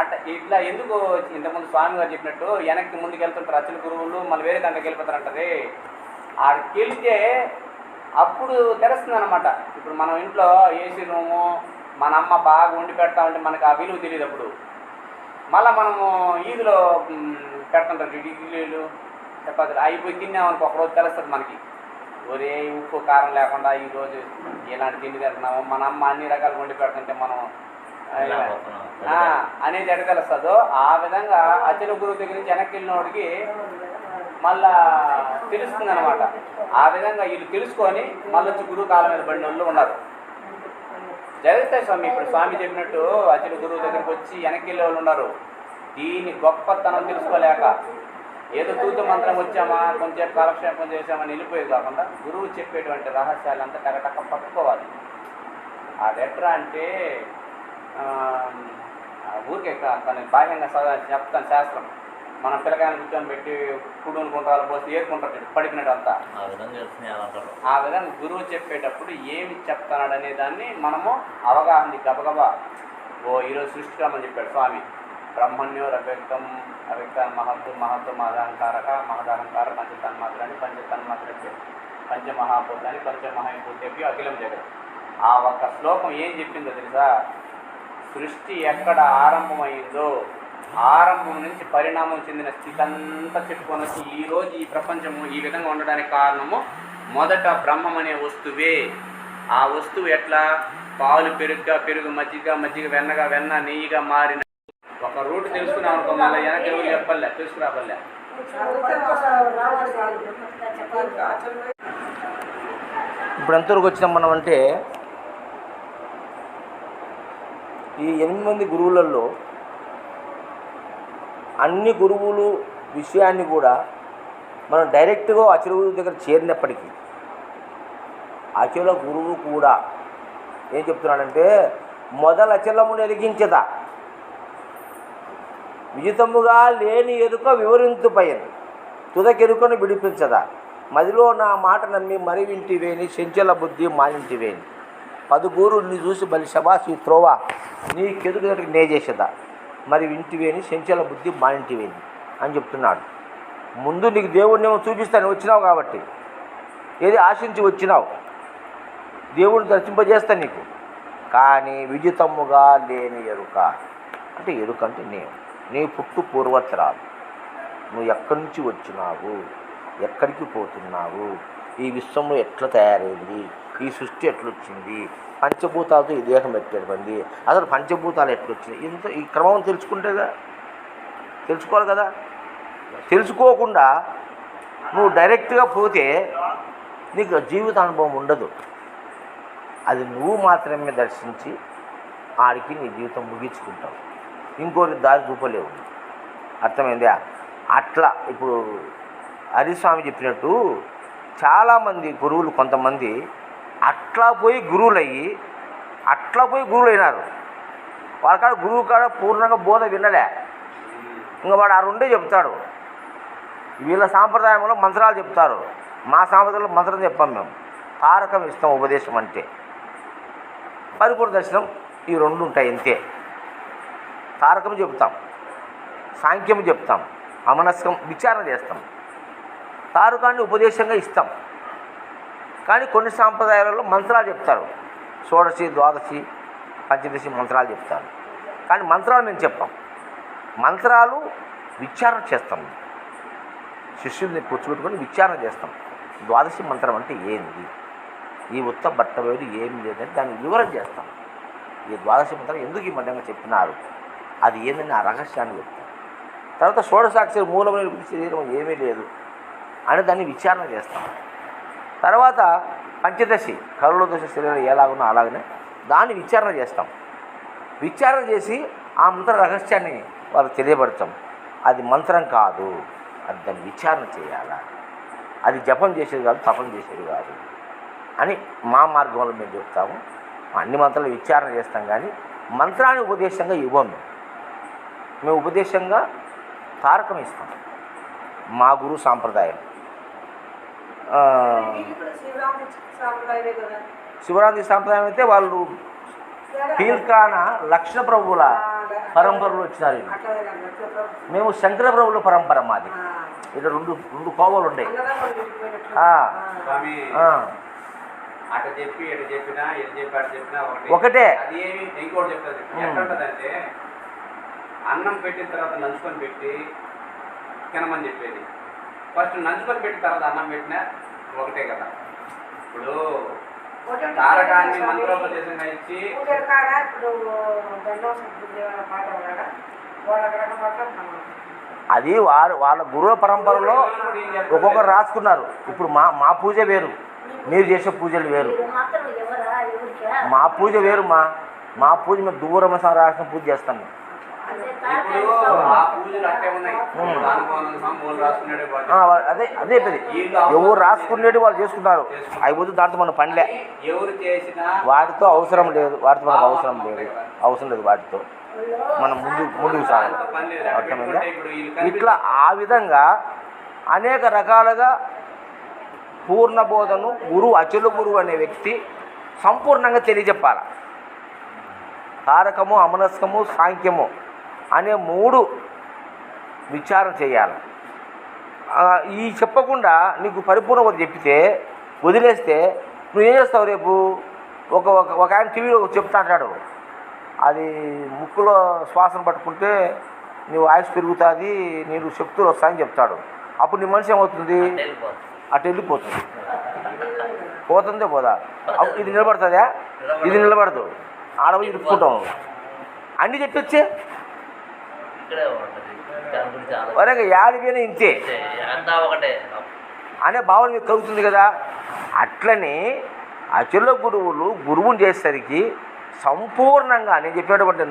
అట్లా ఇట్లా ఎందుకు ఇంతకుముందు స్వామి గారు చెప్పినట్టు వెనక్కి ముందుకు వెళ్తుంటారు అచ్చల గురువులు, మళ్ళీ వేరే దాంట్లోకి వెళ్ళిపోతారంటది. ఆడికి వెళ్తే అప్పుడు తెలుస్తుంది అనమాట. ఇప్పుడు మనం ఇంట్లో ఏసీ రూము మన అమ్మ బాగా వండి పెడతా ఉంటే మనకు ఆ విలువ తెలియదు. అప్పుడు మళ్ళీ మనము ఈదులో పెడుతుంటారు ఇడ్లీలు చపాతీలు, అయిపోయి తిన్నామనుకో ఒకరోజు తెలుస్తుంది మనకి, ఒరే ఉప్పు కారం లేకుండా ఈరోజు ఇలాంటి తిండి తింటున్నాము, మన అమ్మ అన్ని రకాలు వండి పెడుతుంటే మనం అనేది ఎక్కడ తెలుస్తుందో ఆ విధంగా అచ్చల గురువు దగ్గర నుంచి వెనక్కి వెళ్ళినోడికి మళ్ళా తెలుస్తుంది అనమాట. ఆ విధంగా వీళ్ళు తెలుసుకొని మళ్ళీ వచ్చి గురువు కాలం మీద పడిన వాళ్ళు ఉన్నారు. జరుగుతాయి స్వామి, ఇప్పుడు స్వామి చెప్పినట్టు అచ్చల గురువు దగ్గరికి వచ్చి వెనక్కి వెళ్ళే వాళ్ళు ఉన్నారు. దీని గొప్పతనం తెలుసుకోలేక ఏదో తూతు మంత్రం వచ్చామా కొంచెం కాలక్షేపం చేసామని వెళ్ళిపోయేది కాకుండా గురువు చెప్పేటువంటి రహస్యాలంతా కరెక్ట్గా పట్టుకోవాలి. అది ఎట్లా అంటే ఊరికే తను బాహ్యంగా చెప్తాను శాస్త్రం. మనం పిల్లకాయని కూర్చొని పెట్టి కుడుని కుంటాలు పోస్తే ఏరుకుంటారు పడిపోయినట్టు అంతా. ఆ విధంగా గురువు చెప్పేటప్పుడు ఏమి చెప్తున్నాడు అనే దాన్ని మనము అవగాహన గబగబా ఈరోజు సృష్టికమని చెప్పాడు స్వామి. బ్రహ్మణ్యో రవ్యక్తం అవ్యక్తం మహత్తు మహత్తు మహదహంకారక మహదహంకార పంచతన్మాత్రని పంచతన్మాత్రకి పంచమహాభూతాన్ని పంచమహాభూతేభ్యో అఖిలం జగత్. ఆ ఒక్క శ్లోకం ఏం చెప్పిందో తెలుసా, సృష్టి ఎక్కడ ఆరంభమైందో ఆరంభం నుంచి పరిణామం చెందిన స్థితి అంతా చెప్పుకొని వచ్చి ఈరోజు ఈ ప్రపంచము ఈ విధంగా ఉండడానికి కారణము మొదట బ్రహ్మం అనే వస్తువే. ఆ వస్తువు ఎట్లా పాలు పెరుగుగా పెరుగు మజ్జిగ మజ్జిగ వెన్నగా వెన్న నెయ్యిగా మారిన ఒక రూట్ తెలుసుకున్నాం అనుకో, మళ్ళీ వెనక ఎవరు చెప్పలే తెలుసుకురాబల్లే. ఇప్పుడు ఎంతవరకు వచ్చినాం మనం అంటే, ఈ 8 మంది గురువులలో అన్ని గురువులు విషయాన్ని కూడా మనం డైరెక్ట్గా అచల గురువు దగ్గర చేరినప్పటికీ అచల గురువు కూడా ఏం చెప్తున్నాడంటే, మొదల అచలమును ఎరిగించదా విజితముగా లేని ఎరుక వివరింతుపయను తుదకెరుకను విడిపించదా మదిలో నా మాట నమ్మి మరి వింటివేని చెంచల బుద్ధి మానింటివేని 10 గూరుల్ని చూసి బలి శబాసి త్రోవా నీ కెదురు నే చేసేదా మరి వింటివేని చెంచల బుద్ధి మానింటివేని అని చెప్తున్నాడు. ముందు నీకు దేవుడినేమో చూపిస్తాను, వచ్చినావు కాబట్టి ఏది ఆశించి వచ్చినావు, దేవుడిని దర్శింపజేస్తాను నీకు. కానీ విజితముగా లేని ఎరుక అంటే ఎరుక అంటే నీ పుట్టు పూర్వత్రాలు, నువ్వు ఎక్కడి నుంచి వచ్చినావు, ఎక్కడికి పోతున్నావు, ఈ విశ్వంలో ఎట్లా తయారైంది, ఈ సృష్టి ఎట్లొచ్చింది, పంచభూతాలతో ఈ దేహం ఎట్లయింది, అసలు పంచభూతాలు ఎట్లొచ్చినాయి, ఇంత ఈ క్రమం తెలుసుకుంటేగా తెలుసుకోవాలి కదా. తెలుసుకోకుండా నువ్వు డైరెక్ట్గా పోతే నీకు జీవిత అనుభవం ఉండదు. అది నువ్వు మాత్రమే దర్శించి ఆడికి నీ జీవితం ముగించుకుంటావు, ఇంకోటి దారి చూపలేవు. అర్థమైందా? అట్లా ఇప్పుడు హరిస్వామి చెప్పినట్టు చాలామంది గురువులు కొంతమంది అట్లా పోయి గురువులయ్యి అట్లా పోయి గురువులు అయినారు. వాళ్ళ కాడ గురువు కాడ పూర్ణంగా బోధ వినలే, ఇంకా వాడు ఆ రెండే చెప్తాడు. వీళ్ళ సాంప్రదాయంలో మంత్రాలు చెప్తారు, మా సాంప్రదాయంలో మంత్రం చెప్పాం మేము. తారకం ఇస్తాం ఉపదేశం అంటే, పరిపూర్ణ దర్శనం ఈ 2 ఉంటాయి అంతే. తారకం చెప్తాం, సాంఖ్యం చెప్తాం, అమనస్కం విచారణ చేస్తాం, తారకాన్ని ఉపదేశంగా ఇస్తాం. కానీ కొన్ని సాంప్రదాయాలలో మంత్రాలు చెప్తారు, షోడశి ద్వాదశి పంచదశి మంత్రాలు చెప్తారు. కానీ మంత్రాలు మేము చెప్పాం, మంత్రాలు విచారణ చేస్తాం. శిష్యుల్ని కూర్చోబెట్టుకొని విచారణ చేస్తాం. ద్వాదశి మంత్రం అంటే ఏంది, ఈ ఉత్త బట్ట వేడు ఏమి లేదని దాన్ని వివరణ చేస్తాం. ఈ ద్వాదశి మంత్రం ఎందుకు ఈ మధ్యంగా చెప్పినారు, అది ఏందని ఆ రహస్యాన్ని చెప్తాం. తర్వాత షోడశాక్షరి మూలమైన శరీరం ఏమీ లేదు అని దాన్ని విచారణ చేస్తాం. తర్వాత పంచదశి కరుణ దశ శరీరం ఎలాగున్నా అలాగనే దాన్ని విచారణ చేస్తాం. విచారణ చేసి ఆ మంత్ర రహస్యాన్ని వాళ్ళకి తెలియబడతాం. అది మంత్రం కాదు, అది దాన్ని విచారణ చేయాలా, అది జపం చేసేది కాదు, తపం చేసేది కాదు అని మా మార్గంలో మేము చెప్తాము. అన్ని మంత్రాలు విచారణ చేస్తాం, కానీ మంత్రాన్ని ఉపదేశంగా ఇవ్వము. మేము ఉపదేశంగా తారకం ఇస్తాం. మా గురు సాంప్రదాయం. శివరాత్రి సాంప్రదాయం అయితే వాళ్ళు పీల్కాన లక్షణ ప్రభువుల పరంపరలో వచ్చినారు. మేము శంకర ప్రభువుల పరంపర మాది. ఇక్కడ రెండు కోవలు ఉన్నాయి. స్వామి అటు చెప్పి ఎటు చెప్పినా ఎటు చెప్పి అటు చెప్పినా ఒకటే. అది ఏమి ఇంకోటి చెప్తాది ఎట్లుంటదంటే, అన్నం పెట్టిన తర్వాత నంచుకొని పెట్టి తినమని చెప్పేది. ఫస్ట్ నంచుకొని పెట్టిన తర్వాత అన్నం పెట్టినా ఒకటే కదా. ఇప్పుడు తారకాన్ని మంత్రోపదేశంగా ఇచ్చి అది వాళ్ళ గురువుల పరంపరలో ఒక్కొక్కరు రాసుకున్నారు. ఇప్పుడు మా పూజ వేరు, మీరు చేసే పూజలు వేరు. మా పూజ వేరు. మా పూజ మేము దూరం రాసిన పూజ చేస్తాం. అదే పది ఎవరు రాసుకునేది వాళ్ళు చేసుకున్నారు. అయిపోతే దాంతో మనం పనిలే. వాటితో అవసరం లేదు, వాటితో మనకు అవసరం లేదు. వాటితో మనం ముందుకు సాగాలి. అర్థమైందా? ఇట్లా ఆ విధంగా అనేక రకాలుగా పూర్ణబోధను అచల గురువు అనే వ్యక్తి సంపూర్ణంగా తెలియజెప్పాలి. తారకము, అమనస్కము, సాంఖ్యము అనే 3 విచారణ చేయాలి. ఈ చెప్పకుండా నీకు పరిపూర్ణత చెప్పితే వదిలేస్తే నువ్వేం చేస్తావు? రేపు ఒక ఆయన టీవీలో చెప్తా అంటాడు, అది ముక్కులో శ్వాసను పట్టుకుంటే నీవు ఆయుష్ పెరుగుతుంది, నీరు శక్తులు వస్తాయని చెప్తాడు. అప్పుడు నీ మనిషి ఏమవుతుంది? అటు వెళ్ళిపోతుంది. పోతుందే పోదా? ఇది నిలబడుతుందా? ఇది నిలబడదు. ఆడవి ఇరుక్కుంటాం. అన్నీ చెప్పొచ్చే వరక యాడిపోయినా ఇంతే అనే భావన మీకు కలుగుతుంది కదా. అట్లని అచల గురువుని చేసేసరికి సంపూర్ణంగా నేను చెప్పినటువంటి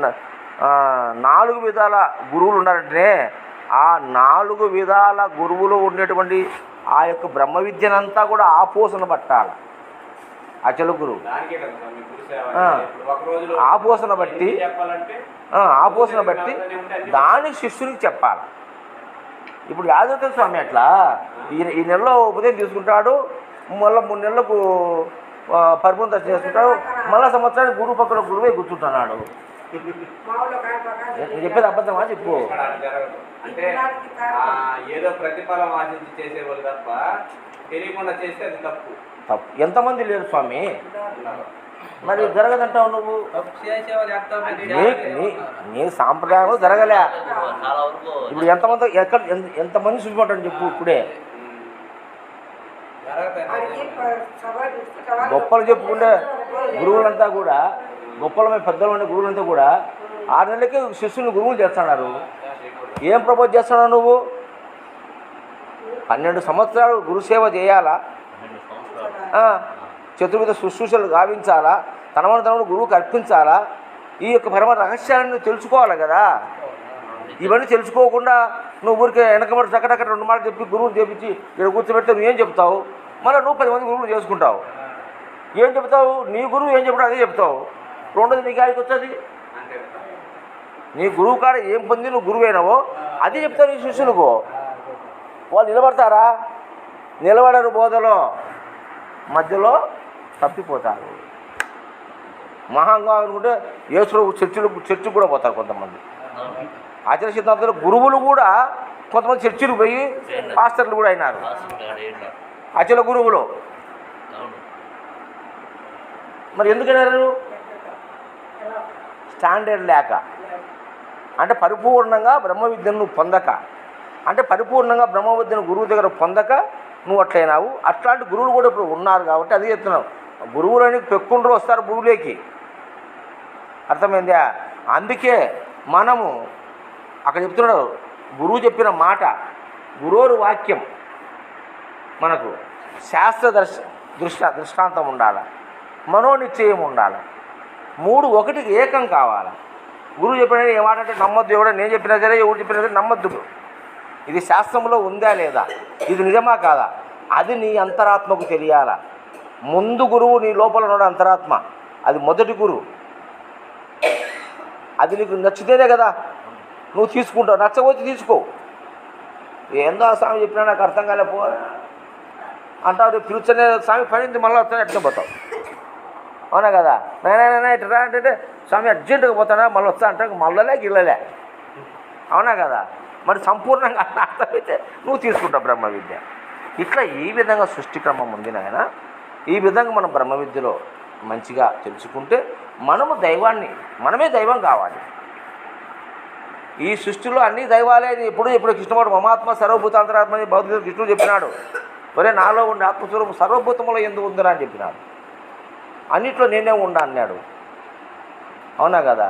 4 విధాల గురువులు ఉన్నారంటే ఆ 4 విధాల గురువులు ఉండేటువంటి ఆ యొక్క బ్రహ్మ విద్యనంతా కూడా ఆపోసన పట్టాలి. అచల గురువు ఆపోసన బట్టి దాని శిష్యునికి చెప్పాలి. ఇప్పుడు యాదవ స్వామి అట్లా ఈ నెలలో ఉపదేశం తీసుకుంటాడు, మళ్ళీ 3 నెలలకు పరిపూర్ణ దర్శనం చేసుకుంటాడు, మళ్ళీ సంవత్సరానికి గురువు పక్కన గురువే కూర్చుంటున్నాడు. చెప్పేది అబద్ధమా? చెప్పు. అంటే ఏదో ప్రతిఫలం ఆశించి చేసేవాళ్ళు తప్ప తెలియకుండా చేస్తే అది తప్పు. ఎంతమంది లేరు స్వామి? మరి జరగదంటావు నువ్వు. నీ సాంప్రదాయం జరగలే. ఇప్పుడు ఎంతమంది చూసుకుంటాను చెప్పు. ఇప్పుడే గొప్పలు చెప్పుకుంటే గురువులంతా కూడా గొప్పలమైన పెద్దలమైన గురువులంతా కూడా 6 నెలలకే శిష్యుని గురువులు చేస్తున్నారు. ఏం ప్రపోజ్ చేస్తున్నావు నువ్వు? 12 సంవత్సరాలు గురుసేవ చేయాలా, చతుర్విధ శుశ్రూషలు గావించాలా, తనను గురువుకి అర్పించాలా. ఈ యొక్క పరమ రహస్యాలను తెలుసుకోవాలి కదా. ఇవన్నీ తెలుసుకోకుండా నువ్వు ఊరికే వెనకబడి చక్కడక్కడ 2 మాటలు చెప్పి గురువుని చేపించి ఇక్కడ కూర్చోబెడితే నువ్వేం చెప్తావు? మళ్ళీ నువ్వు 10 మంది గురువులు చేసుకుంటావు. ఏం చెప్తావు? నీ గురువు ఏం చెప్తావు అదే చెప్తావు. రెండోది నీ గాడికి వచ్చేది. నీ గురువు కాడ ఏం పొంది నువ్వు గురువైనావో అదే చెప్తావు నీ శిష్యులకు. వాళ్ళు నిలబడతారా? నిలబడరు. బోధలో మధ్యలో తప్పిపోతారు. మహాంగా అనుకుంటే యేసులో చర్చికి కూడా పోతారు కొంతమంది. ఆచార్య సిద్ధాంతంలో గురువులు కూడా కొంతమంది చర్చిలకు పోయి పాస్టర్లు కూడా అయినారు. అచల గురువులు మరి ఎందుకన్నారు? స్టాండర్డ్ లేక, అంటే పరిపూర్ణంగా బ్రహ్మ విద్యను పొందక, అంటే పరిపూర్ణంగా బ్రహ్మ విద్యను గురువు దగ్గర పొందక నువ్వు అట్లయినావు. అట్లాంటి గురువులు కూడా ఇప్పుడు ఉన్నారు కాబట్టి అది చెప్తున్నావు. గురువులని పెక్కుండ్రు వస్తారు భూమిలోకి. అర్థమైందా? అందుకే మనము అక్కడ చెప్తున్నాడు గురువు చెప్పిన మాట, గురువు వాక్యం మనకు శాస్త్ర దృష్టాంతం ఉండాలి, మనోనిశ్చయం ఉండాలి. 3 ఒకటికి ఏకం కావాలి. గురువు చెప్పిన ఏమాటంటే నమ్మొద్దు, ఎవడో నేను చెప్పినా సరే ఎవరు చెప్పినా సరే నమ్మొద్దు. ఇది శాస్త్రంలో ఉందా లేదా, ఇది నిజమా కాదా, అది నీ అంతరాత్మకు తెలియాలా. ముందు గురువు నీ లోపల ఉన్నాడు అంతరాత్మ, అది మొదటి గురువు. అది నీకు నచ్చితేనే కదా నువ్వు తీసుకుంటావు, నచ్చకపోతే తీసుకో. ఏందో ఆ స్వామి చెప్పినా నాకు అర్థం కాలేపో అంటావు, రేపు ఫ్యూచర్నే స్వామి పడింది మళ్ళీ వస్తాను ఎట్లా పోతావు. అవునా కదా, నేనైనా ఇట్లా అంటే స్వామి అర్జెంటుగా పోతాడా మళ్ళీ వస్తా అంటే మళ్ళలే గిల్లలే. అవునా కదా, మరి సంపూర్ణంగా అర్థమైతే నువ్వు తీసుకుంటావు బ్రహ్మ విద్య. ఇట్లా ఈ విధంగా సృష్టి క్రమం ఉంది నాయన. ఈ విధంగా మనం బ్రహ్మ విద్యలో మంచిగా తెలుసుకుంటే మనము దైవాన్ని, మనమే దైవం కావాలి. ఈ సృష్టిలో అన్ని దైవాలే. ఎప్పుడు కృష్ణుడు మమాత్మ సర్వభూతాంతరాత్మ భౌతిక కృష్ణుడు చెప్పినాడు. ఒరే నాలో ఉండే ఆత్మస్వరూపం సర్వభూతములో ఎందుకు ఉందిరా అని చెప్పినాడు. అన్నిట్లో నేనే ఉండా అన్నాడు. అవునా కదా,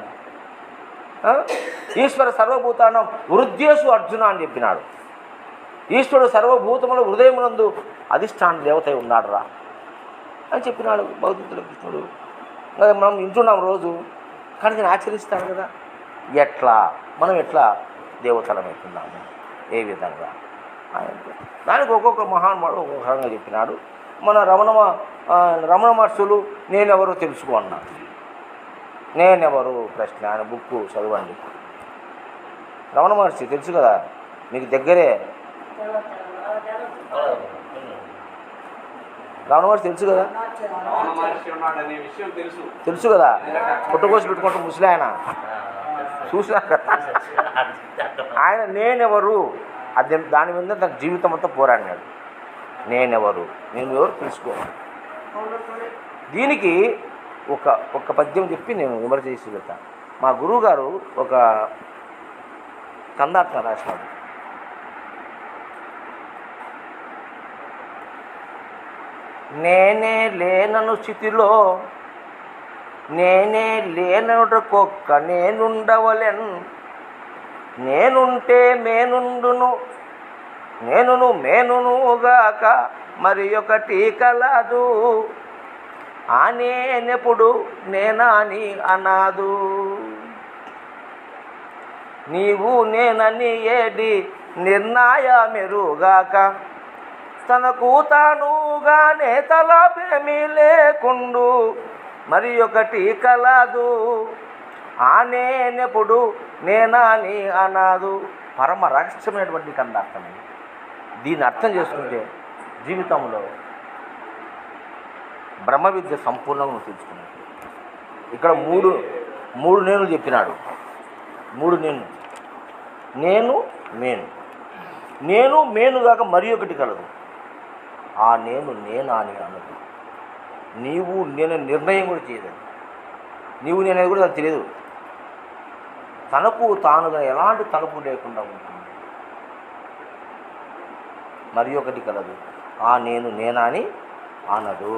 ఈశ్వర సర్వభూతానం వృద్ధ్యేసు అర్జున అని చెప్పినాడు. ఈశ్వరుడు సర్వభూతముల హృదయమునందు అధిష్టాన దేవత ఉన్నాడు రా అని చెప్పినాడు భౌతికుల కృష్ణుడు. మనం వింటున్నాం రోజు, కానీ నేను ఆచరిస్తాను కదా. ఎట్లా మనం ఎట్లా దేవతలం అవుతున్నాము, ఏ విధంగా, దానికి ఒక్కొక్క మహానుభావుడు ఒక్కొక్క రకంగా చెప్పినాడు. మన రమణ మహర్షులు నేనెవరో తెలుసుకో అన్నారు. నేనెవరు ప్రశ్న ఆయన బుక్కు చదవండి. రమణ మహర్షి తెలుసు కదా మీకు, దగ్గరే రమణ మహర్షి తెలుసు కదా, తెలుసు కదా, పుట్టకోసి పెట్టుకుంటూ ముసలి ఆయన చూసినా కదా. ఆయన నేనెవరు అది దాని మీద నాకు జీవితం అంతా పోరాడినాడు. నేనెవరు, నేను ఎవరు తెలుసుకో. దీనికి ఒక పద్యం చెప్పి నేను విమర్శ చేసి వెళ్తాను. మా గురువుగారు ఒక కందార్థం రాసినాడు. నేనే లేనను స్థితిలో నేనే లేననుటకొక్క నేనుండవలెన్, నేనుంటే మేనుండును నేనును మేనునుగాక మరి ఒకటి కలదు, ఆ నేనెప్పుడు నేనాని అనాదు. నీవు నేనని ఏడి నిర్ణయమెరుగాక, తనకు తానుగానే తలపేమీ లేకుండు మరి ఒకటి కలదు, ఆ నేనెప్పుడు నేనాని అనాదు. పరమ రహస్యమైనటువంటి కందార్థం. దీన్ని అర్థం చేసుకుంటే జీవితంలో బ్రహ్మ విద్య సంపూర్ణంగా తెలుసుకున్నాడు. ఇక్కడ మూడు నేను చెప్పినాడు. మూడు నేను మేనుగాక మరి ఒకటి కలదు, ఆ నేనా అని అన్నది. నీవు నేను నిర్ణయం కూడా చేయలేదు, నీవు నేనేది కూడా నాకు తెలియదు. తనకు తానుగా ఎలాంటి తలుపు లేకుండా ఉంటుంది. మరి ఒకటి కలదు, ఆ నేనా అని అనదు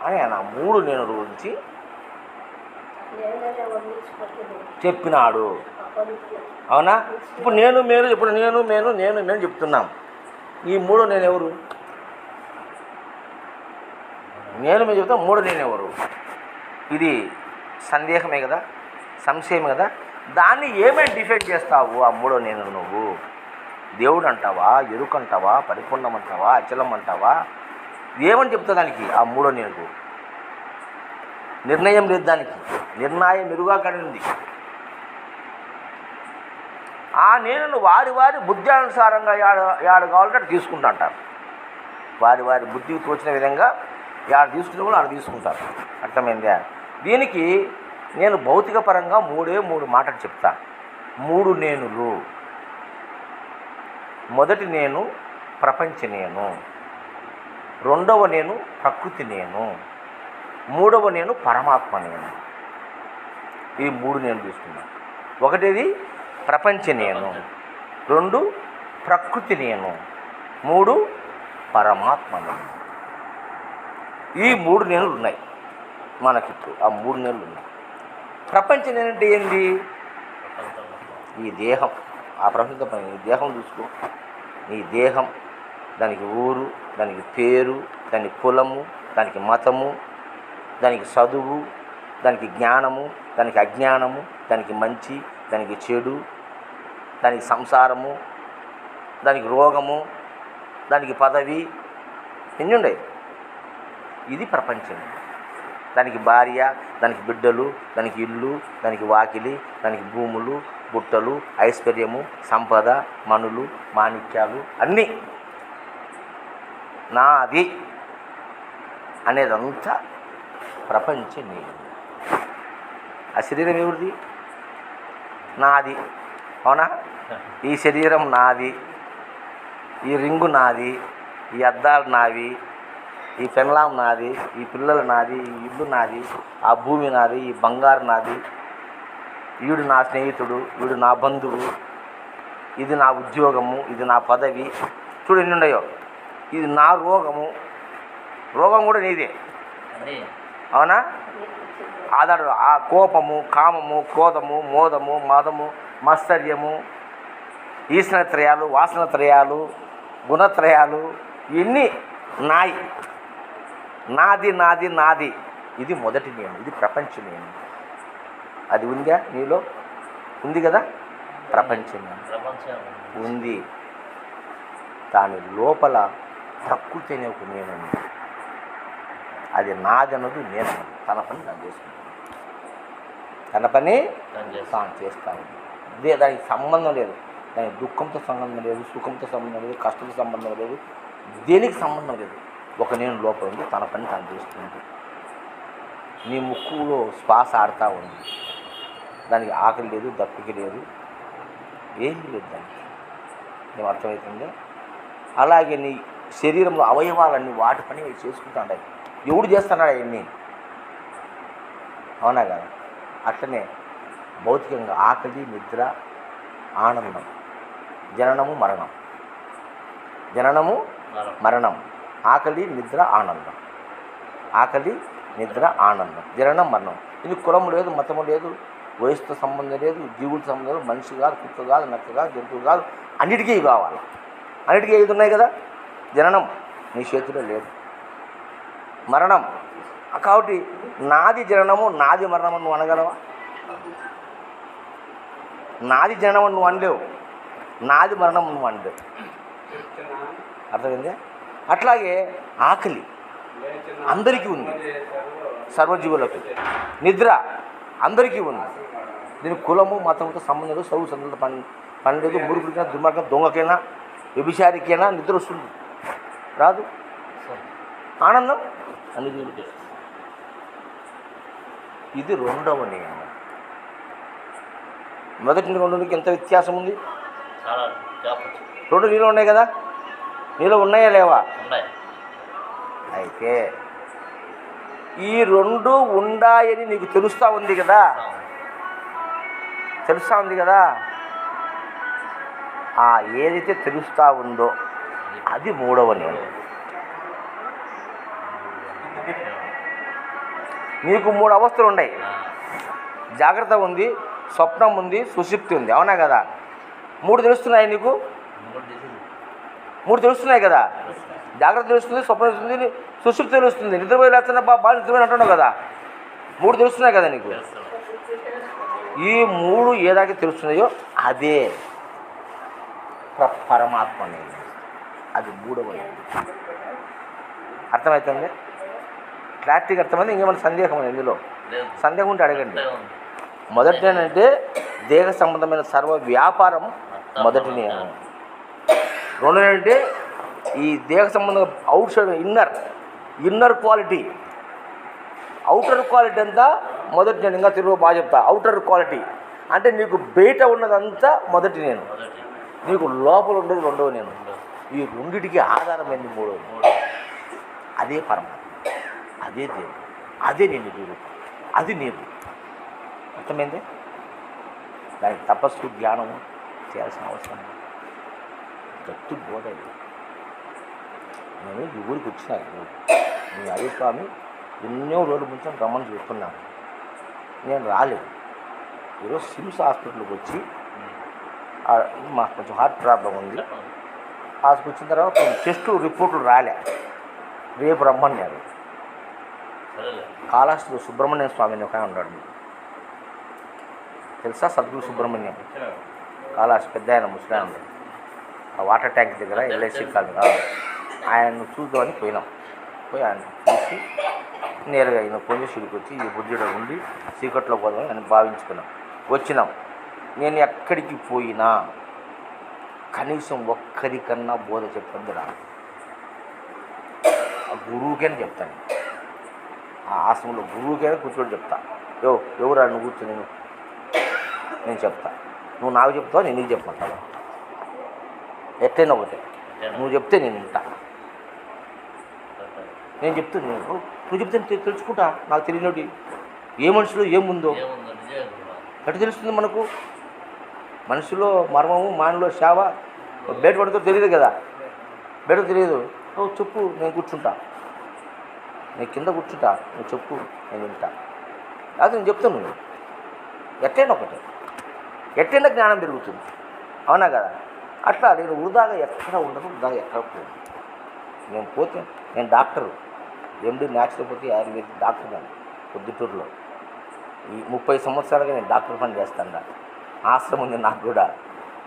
అని ఆయన మూడు నేను గురించి చెప్పినాడు. అవునా, ఇప్పుడు నేను చెప్తున్నాం. ఈ మూడు నేనెవరు, నేను మేము చెప్తాం, మూడు నేనెవరు, ఇది సందేహమే కదా, సంశయమే కదా. దాన్ని ఏమేమి డిఫైన్ చేస్తావు? ఆ మూడో నేను నువ్వు దేవుడు అంటావా, ఎరుక అంటావా, పరిపూర్ణం అంటావా, అచలం అంటావా, ఏమని చెప్తా దానికి? ఆ మూడో నేను నిర్ణయం లేదు, దానికి నిర్ణయం మెరుగా కడింది. ఆ నేను వారి బుద్ధ్యానుసారంగా యాడు కావాలంటే అటు తీసుకుంటా అంటారు. వారి బుద్ధికి తోచిన విధంగా యాడ తీసుకునే వాళ్ళు ఆడ తీసుకుంటారు. అర్థమైందా? దీనికి నేను భౌతిక పరంగా మూడు మాటలు చెప్తా. మూడు నేనులు. మొదటి నేను ప్రపంచ నేను, రెండవ నేను ప్రకృతి నేను, మూడవ నేను పరమాత్మ నేను. ఈ మూడు నేను తీసుకున్నాను. ఒకటిది ప్రపంచ నేను, రెండు ప్రకృతి నేను, మూడు పరమాత్మ నేను. ఈ మూడు నేనులు ఉన్నాయి మనకిప్పుడు. ఆ మూడు నేనులు ఉన్నాయి. ప్రపంచ నేనంటే ఏంటి? ఈ దేహం. ఆ ప్రపంచంతో పని ఈ దేహం చూసుకో. నీ దేహం, దానికి ఊరు, దానికి పేరు, దానికి కులము, దానికి మతము, దానికి చదువు, దానికి జ్ఞానము, దానికి అజ్ఞానము, దానికి మంచి, దానికి చెడు, దానికి సంసారము, దానికి రోగము, దానికి పదవి, ఎన్ని ఉన్నాయి. ఇది ప్రపంచం. దానికి భార్య, దానికి బిడ్డలు, దానికి ఇల్లు, దానికి వాకిలి, దానికి భూములు, బుట్టలు, ఐశ్వర్యము, సంపద, మణులు, మాణిక్యాలు అన్నీ నాది అనేదంతా ప్రపంచం. నేను ఆ శరీరం ఎవరిది? నాది. అవునా? ఈ శరీరం నాది, ఈ రింగు నాది, ఈ అద్దాలు నావి, ఈ పెన్లాం నాది, ఈ పిల్లలు నాది, ఈ ఇల్లు నాది, ఆ భూమి నాది, ఈ బంగారు నాది, వీడు నా స్నేహితుడు, వీడు నా బంధువు, ఇది నా ఉద్యోగము, ఇది నా పదవి. చూడు ఎన్ని ఉన్నాయో. ఇది నా రోగము, రోగం కూడా నీదే. అవునా? ఆధారు ఆ కోపము, కామము, క్రోధము, మోదము, మదము, మత్సర్యము, ఈశ్వరత్రయాలు, వాసనత్రయాలు, గుణత్రయాలు ఇవన్నీ నాయి. నాది నాది నాది. ఇది మొదటి నేను, ఇది ప్రపంచ నేను. అది ఉందా నీలో? ఉంది కదా. ప్రపంచం ఉంది. దాని లోపల ప్రకృతి అనే ఒక నేను. అది నాదన్నది నేను. తన పని తను చేసుకుంటాను, తన పని తాను చేస్తాను. ఇదే, దానికి సంబంధం లేదు. దానికి దుఃఖంతో సంబంధం లేదు, సుఖంతో సంబంధం లేదు, కష్టంతో సంబంధం లేదు, దేనికి సంబంధం లేదు. ఒక నేను లోపల ఉంది, తన పని తను చేస్తుంది. నీ ముక్కులో శ్వాస ఆడుతూ ఉంది, దానికి ఆకలి లేదు, దప్పిక లేదు, ఏమీ లేదు దానికి. ఏం అర్థమవుతుంది? అలాగే నీ శరీరంలో అవయవాలన్నీ వాటి పని చేసుకుంటాయి. ఎవడు చేస్తున్నాడు అవన్నీ? అవునా కదా? అట్లనే భౌతికంగా ఆకలి, నిద్ర, ఆనందం, జననము, మరణం, జననము, మరణం, ఆకలి, నిద్ర, ఆనందం, ఆకలి, నిద్ర, ఆనందం, జననం, మరణం. ఇది కులము లేదు, మతము లేదు, వయసుతో సంబంధం లేదు, జీవులతో సంబంధం లేదు, మనిషి కాదు, కుక్క కాదు, నక్క కాదు, జంతువు కాదు, అన్నిటికీ ఇవి కావాలి. అన్నిటికీ ఇది ఉన్నాయి కదా. జననం నీ చేతిలో లేదు, మరణం. కాబట్టి నాది జననము, నాది మరణము నువ్వు అనగలవా? నాది జననం నువ్వు అనలేవు, నాది మరణం నువ్వు అనలేవు. అర్థమైందే? అట్లాగే ఆకలి అందరికీ ఉంది, సర్వజీవులకు. నిద్ర అందరికీ ఉంది. దీనికి కులము, మతంతో సంబంధం లేదు, చదువు సంబంధం పని లేదు. మురుగుడికైనా, దుర్మార్గం, దొంగకైనా, వ్యభిచారికైనా నిద్ర వస్తుంది, రాదు. ఆనందం అన్ని జీవులకి. ఇది రెండవ నియమం. మొదటి రెండుకి ఎంత వ్యత్యాసం ఉంది? రెండు నీళ్ళు ఉన్నాయి కదా. నీళ్ళు ఉన్నాయా లేవా? అయితే ఈ రెండు ఉన్నాయని నీకు తెలుస్తూ ఉంది కదా, తెలుస్తూ ఉంది కదా. ఆ ఏదైతే తెలుస్తూ ఉందో అది మూడవ నేను. నీకు మూడు అవస్థలు ఉన్నాయి. జాగ్రత్త ఉంది, స్వప్నం ఉంది, సుషుప్తి ఉంది. అవునా కదా? మూడు తెలుస్తున్నాయి నీకు, మూడు తెలుస్తున్నాయి కదా. జాగ్రత్త తెలుస్తుంది, స్వప్నం తెలుస్తుంది, సుషుప్తి తెలుస్తుంది. నిద్రపోయి లేస్తున్నా బాగా నిద్రపోయి అంటున్నావు కదా. మూడు తెలుస్తున్నాయి కదా నీకు. ఈ మూడు ఏదాకా తెలుస్తున్నాయో అదే పరమాత్మ అనేది. అది మూడవది. అర్థమవుతుంది? క్లారిటీగా అర్థమైంది? ఇంకేమైనా సందేహం ఉంది ఇందులో? సందేహం ఉంటే అడగండి. మొదటి ఏంటంటే దేహ సంబంధమైన సర్వ వ్యాపారం మొదటి నియమం. రెండు ఏంటంటే ఈ దేహ సంబంధం out side inner quality. Outer quality అంతా మొదటి నేను. ఇంకా తెలుగు బాగా చెప్తా. అవుటర్ క్వాలిటీ అంటే నీకు బయట ఉన్నదంతా మొదటి నేను, నీకు లోపల ఉండేది రెండవ నేను. ఈ రెండిటికి ఆధారమైంది మూడవది. అదే పరమాత్మ, అదే దేవుడు, అదే నేను దేవుడు, అది నేను. అర్థమైంది? దానికి తపస్సు, జ్ఞానము చేయాల్సిన అవసరం గట్టి బోధ. నేను ఈ ఊరికి వచ్చిన నేను అదే స్వామి ఎన్నో రోజుల ముందు రమ్మని చెప్తున్నాను. నేను రాలేదు. ఈరోజు సిమ్స్ హాస్పిటల్కి వచ్చి మాకు కొంచెం హార్ట్ ప్రాబ్లం ఉంది. హాస్పిటల్ వచ్చిన తర్వాత కొంచెం టెస్ట్ రిపోర్ట్లు రాలే, రేపు రమ్మన్నారు. సరేలే. కాళహస్తిలో సుబ్రహ్మణ్య స్వామి అని ఒక ఆయన ఉన్నాడు మీకు తెలుసా? సద్గురు సుబ్రహ్మణ్యం కాళహస్తి పెద్ద ఆయన ముసలాయన ఉన్నాడు. ఆ వాటర్ ట్యాంక్ దగ్గర ఎల్ఐసి కాదు ఆయన్ను చూద్దామని పోయినాం. పోయి ఆయన చూసి నేరుగా ఆయన కొంచెం సిడికి వచ్చి ఈ బుద్ధిలో ఉండి చీకట్లో పోదామని ఆయన భావించుకున్నాం. వచ్చినాం. నేను ఎక్కడికి పోయినా కనీసం ఒక్కరికన్నా బోధ చెప్పొద్దు రా, ఆ గురువుకైనా చెప్తాను. ఆ ఆశ్రమంలో గురువుకైనా కూర్చొని చెప్తా. ఎవరా నువ్వు కూర్చొని నేను చెప్తా, నువ్వు నాకు చెప్తావు, నేను నీకు చెప్పమంటావు. ఎట్లయినా ఒకటే, నువ్వు చెప్తే నేను వింటా, నేను చెప్తే నువ్వు చెప్తే తెలుసుకుంటా. నాకు తెలియనోటి ఏ మనిషిలో ఏముందో ఏముందో నిజమే గురువా. ఎట్లా తెలుస్తుంది మనకు? మనిషిలో మర్మము మానలో సేవ బయట పడితే తెలియదు కదా, బయట తెలియదు. చెప్పు, నేను కూర్చుంటా, నేను కింద కూర్చుంటా, నువ్వు చెప్పు, నేను వింటా. అది నేను చెప్తాను. నువ్వు ఎట్లయినా ఒకటే, ఎట్లయినా జ్ఞానం పెరుగుతుంది. అవునా కదా? అట్లా నేను వృధాగా ఎక్కడ ఉండదు, వృధాగా ఎక్కడ పోను. నేను పోతే నేను డాక్టరు, ఎండి న్యాచురోపతి ఆయుర్వేదిక్ డాక్టర్ కానీ పొద్దుటూరులో ఈ 30 సంవత్సరాలుగా నేను డాక్టర్ పని చేస్తాను. ఆశ్రమం ఉంది నాకు కూడా,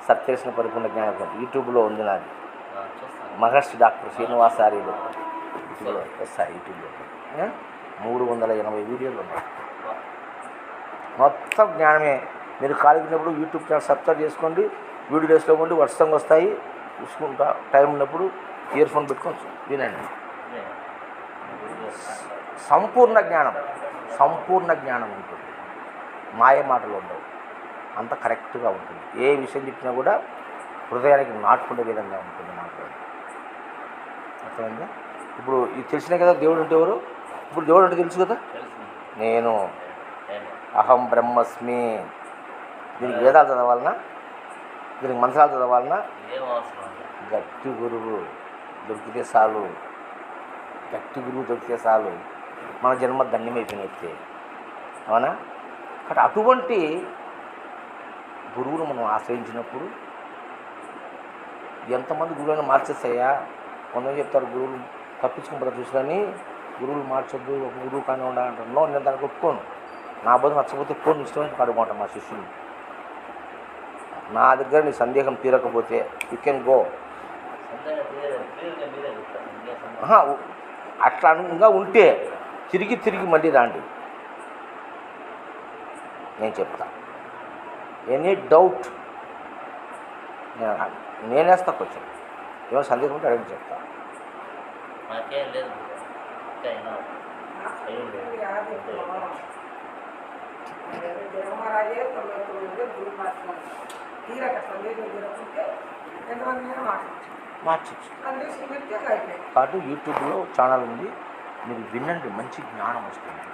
సత్యకృష్ణ పరిపూర్ణ జ్ఞానం యూట్యూబ్లో ఉంది నాది. చూస్తాను. మహర్షి డాక్టర్ శ్రీనివాసార్యులు వస్తాయి యూట్యూబ్లో. 380 వీడియోలు ఉన్నాయి. మొత్తం జ్ఞానమే. మీరు ఖాళీకినప్పుడు యూట్యూబ్ ఛానల్ సబ్స్క్రైబ్ చేసుకోండి, వీడియోస్లో ఉండి వర్షంగా వస్తాయి, చూసుకుంటా. టైం ఉన్నప్పుడు ఇయర్ ఫోన్ పెట్టుకోవచ్చు, వినండి. సంపూర్ణ జ్ఞానం ఉంటుంది. మాయ మాటలు ఉండవు, అంత కరెక్ట్గా ఉంటుంది. ఏ విషయం చెప్పినా కూడా హృదయానికి నాటుకునే విధంగా ఉంటుంది మాట్లాడు. అర్థమైందా? ఇప్పుడు ఇది తెలిసినా కదా దేవుడు అంటే ఎవరు. ఇప్పుడు దేవుడు అంటే తెలుసు కదా, నేను అహం బ్రహ్మస్మి. దీనికి వేదాలు చదవాలన్నా, దీనికి మంత్రాలు చదవాలన్నా ఏం అవసరం లేదు. గట్టి గురువు దొరికితే చాలు, గట్టి గురువు దొరికితే చాలు, మన జన్మ ధన్యమైపోయినట్టే. అవునా? కాబట్టి అటువంటి గురువును మనం ఆశ్రయించినప్పుడు ఎంతమంది గురువులను మార్చేస్తాయా? కొంతమంది చెప్తారు గురువులు తప్పించుకుంటారు చూసుకొని, గురువులు మార్చొద్దు, ఒక గురువు కానీ ఉండాలంటారు. నేను దానికి ఒప్పుకోను. నా బదులు నచ్చకపోతే ఫోన్ ఇష్టమైతే కడుగుంటాను మా శిష్యుని. నా దగ్గర నీ సందేహం తీరకపోతే యూ కెన్ గో. అట్లా ఇంకా ఉంటే తిరిగి మళ్ళీ రాండి, నేను చెప్తా. ఎనీ డౌట్ నేనేస్తా. కొంచెం ఏమో సందేహం ఉంటే అడిగి చెప్తా. నాకేం లేదు. మార్చచ్చు. కాబట్టి యూట్యూబ్లో ఛానల్ ఉంది, మీరు వినండి. మంచి జ్ఞానం వస్తుంది,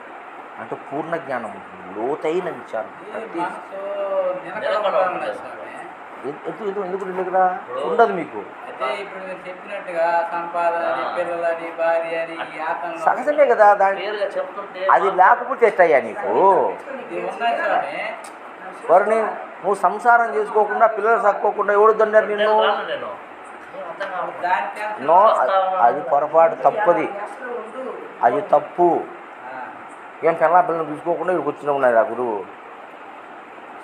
అంటే పూర్ణ జ్ఞానం ఉంటుంది, లోతైన విచారం. ఎందుకు నిలకడా ఉండదు మీకు. సహజమే కదా, దాని అది లేకపోతే ఎట్టయ్యా నీకు. వారిని నువ్వు సంసారం చేసుకోకుండా, పిల్లలు చక్కోకుండా ఎవరు దొన్నారు నిన్ను? నో, అది పొరపాటు, తప్పది, అది తప్పు. ఏం పిల్లలను చూసుకోకుండా ఇక్కడ కూర్చుని ఉన్నాయి ఆ గురువు.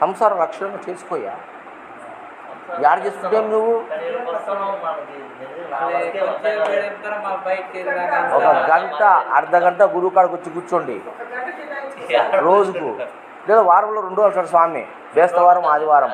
సంసారం లక్ష్యంగా చేసుకోయా. యాడ్ చేసుకుంటే నువ్వు ఒక గంట అర్ధగంట గురువు కాడికి వచ్చి కూర్చోండి రోజుకు, లేదా వారంలో 2 రోజులు అంటాడు స్వామి. బేస్తవారం, ఆదివారం.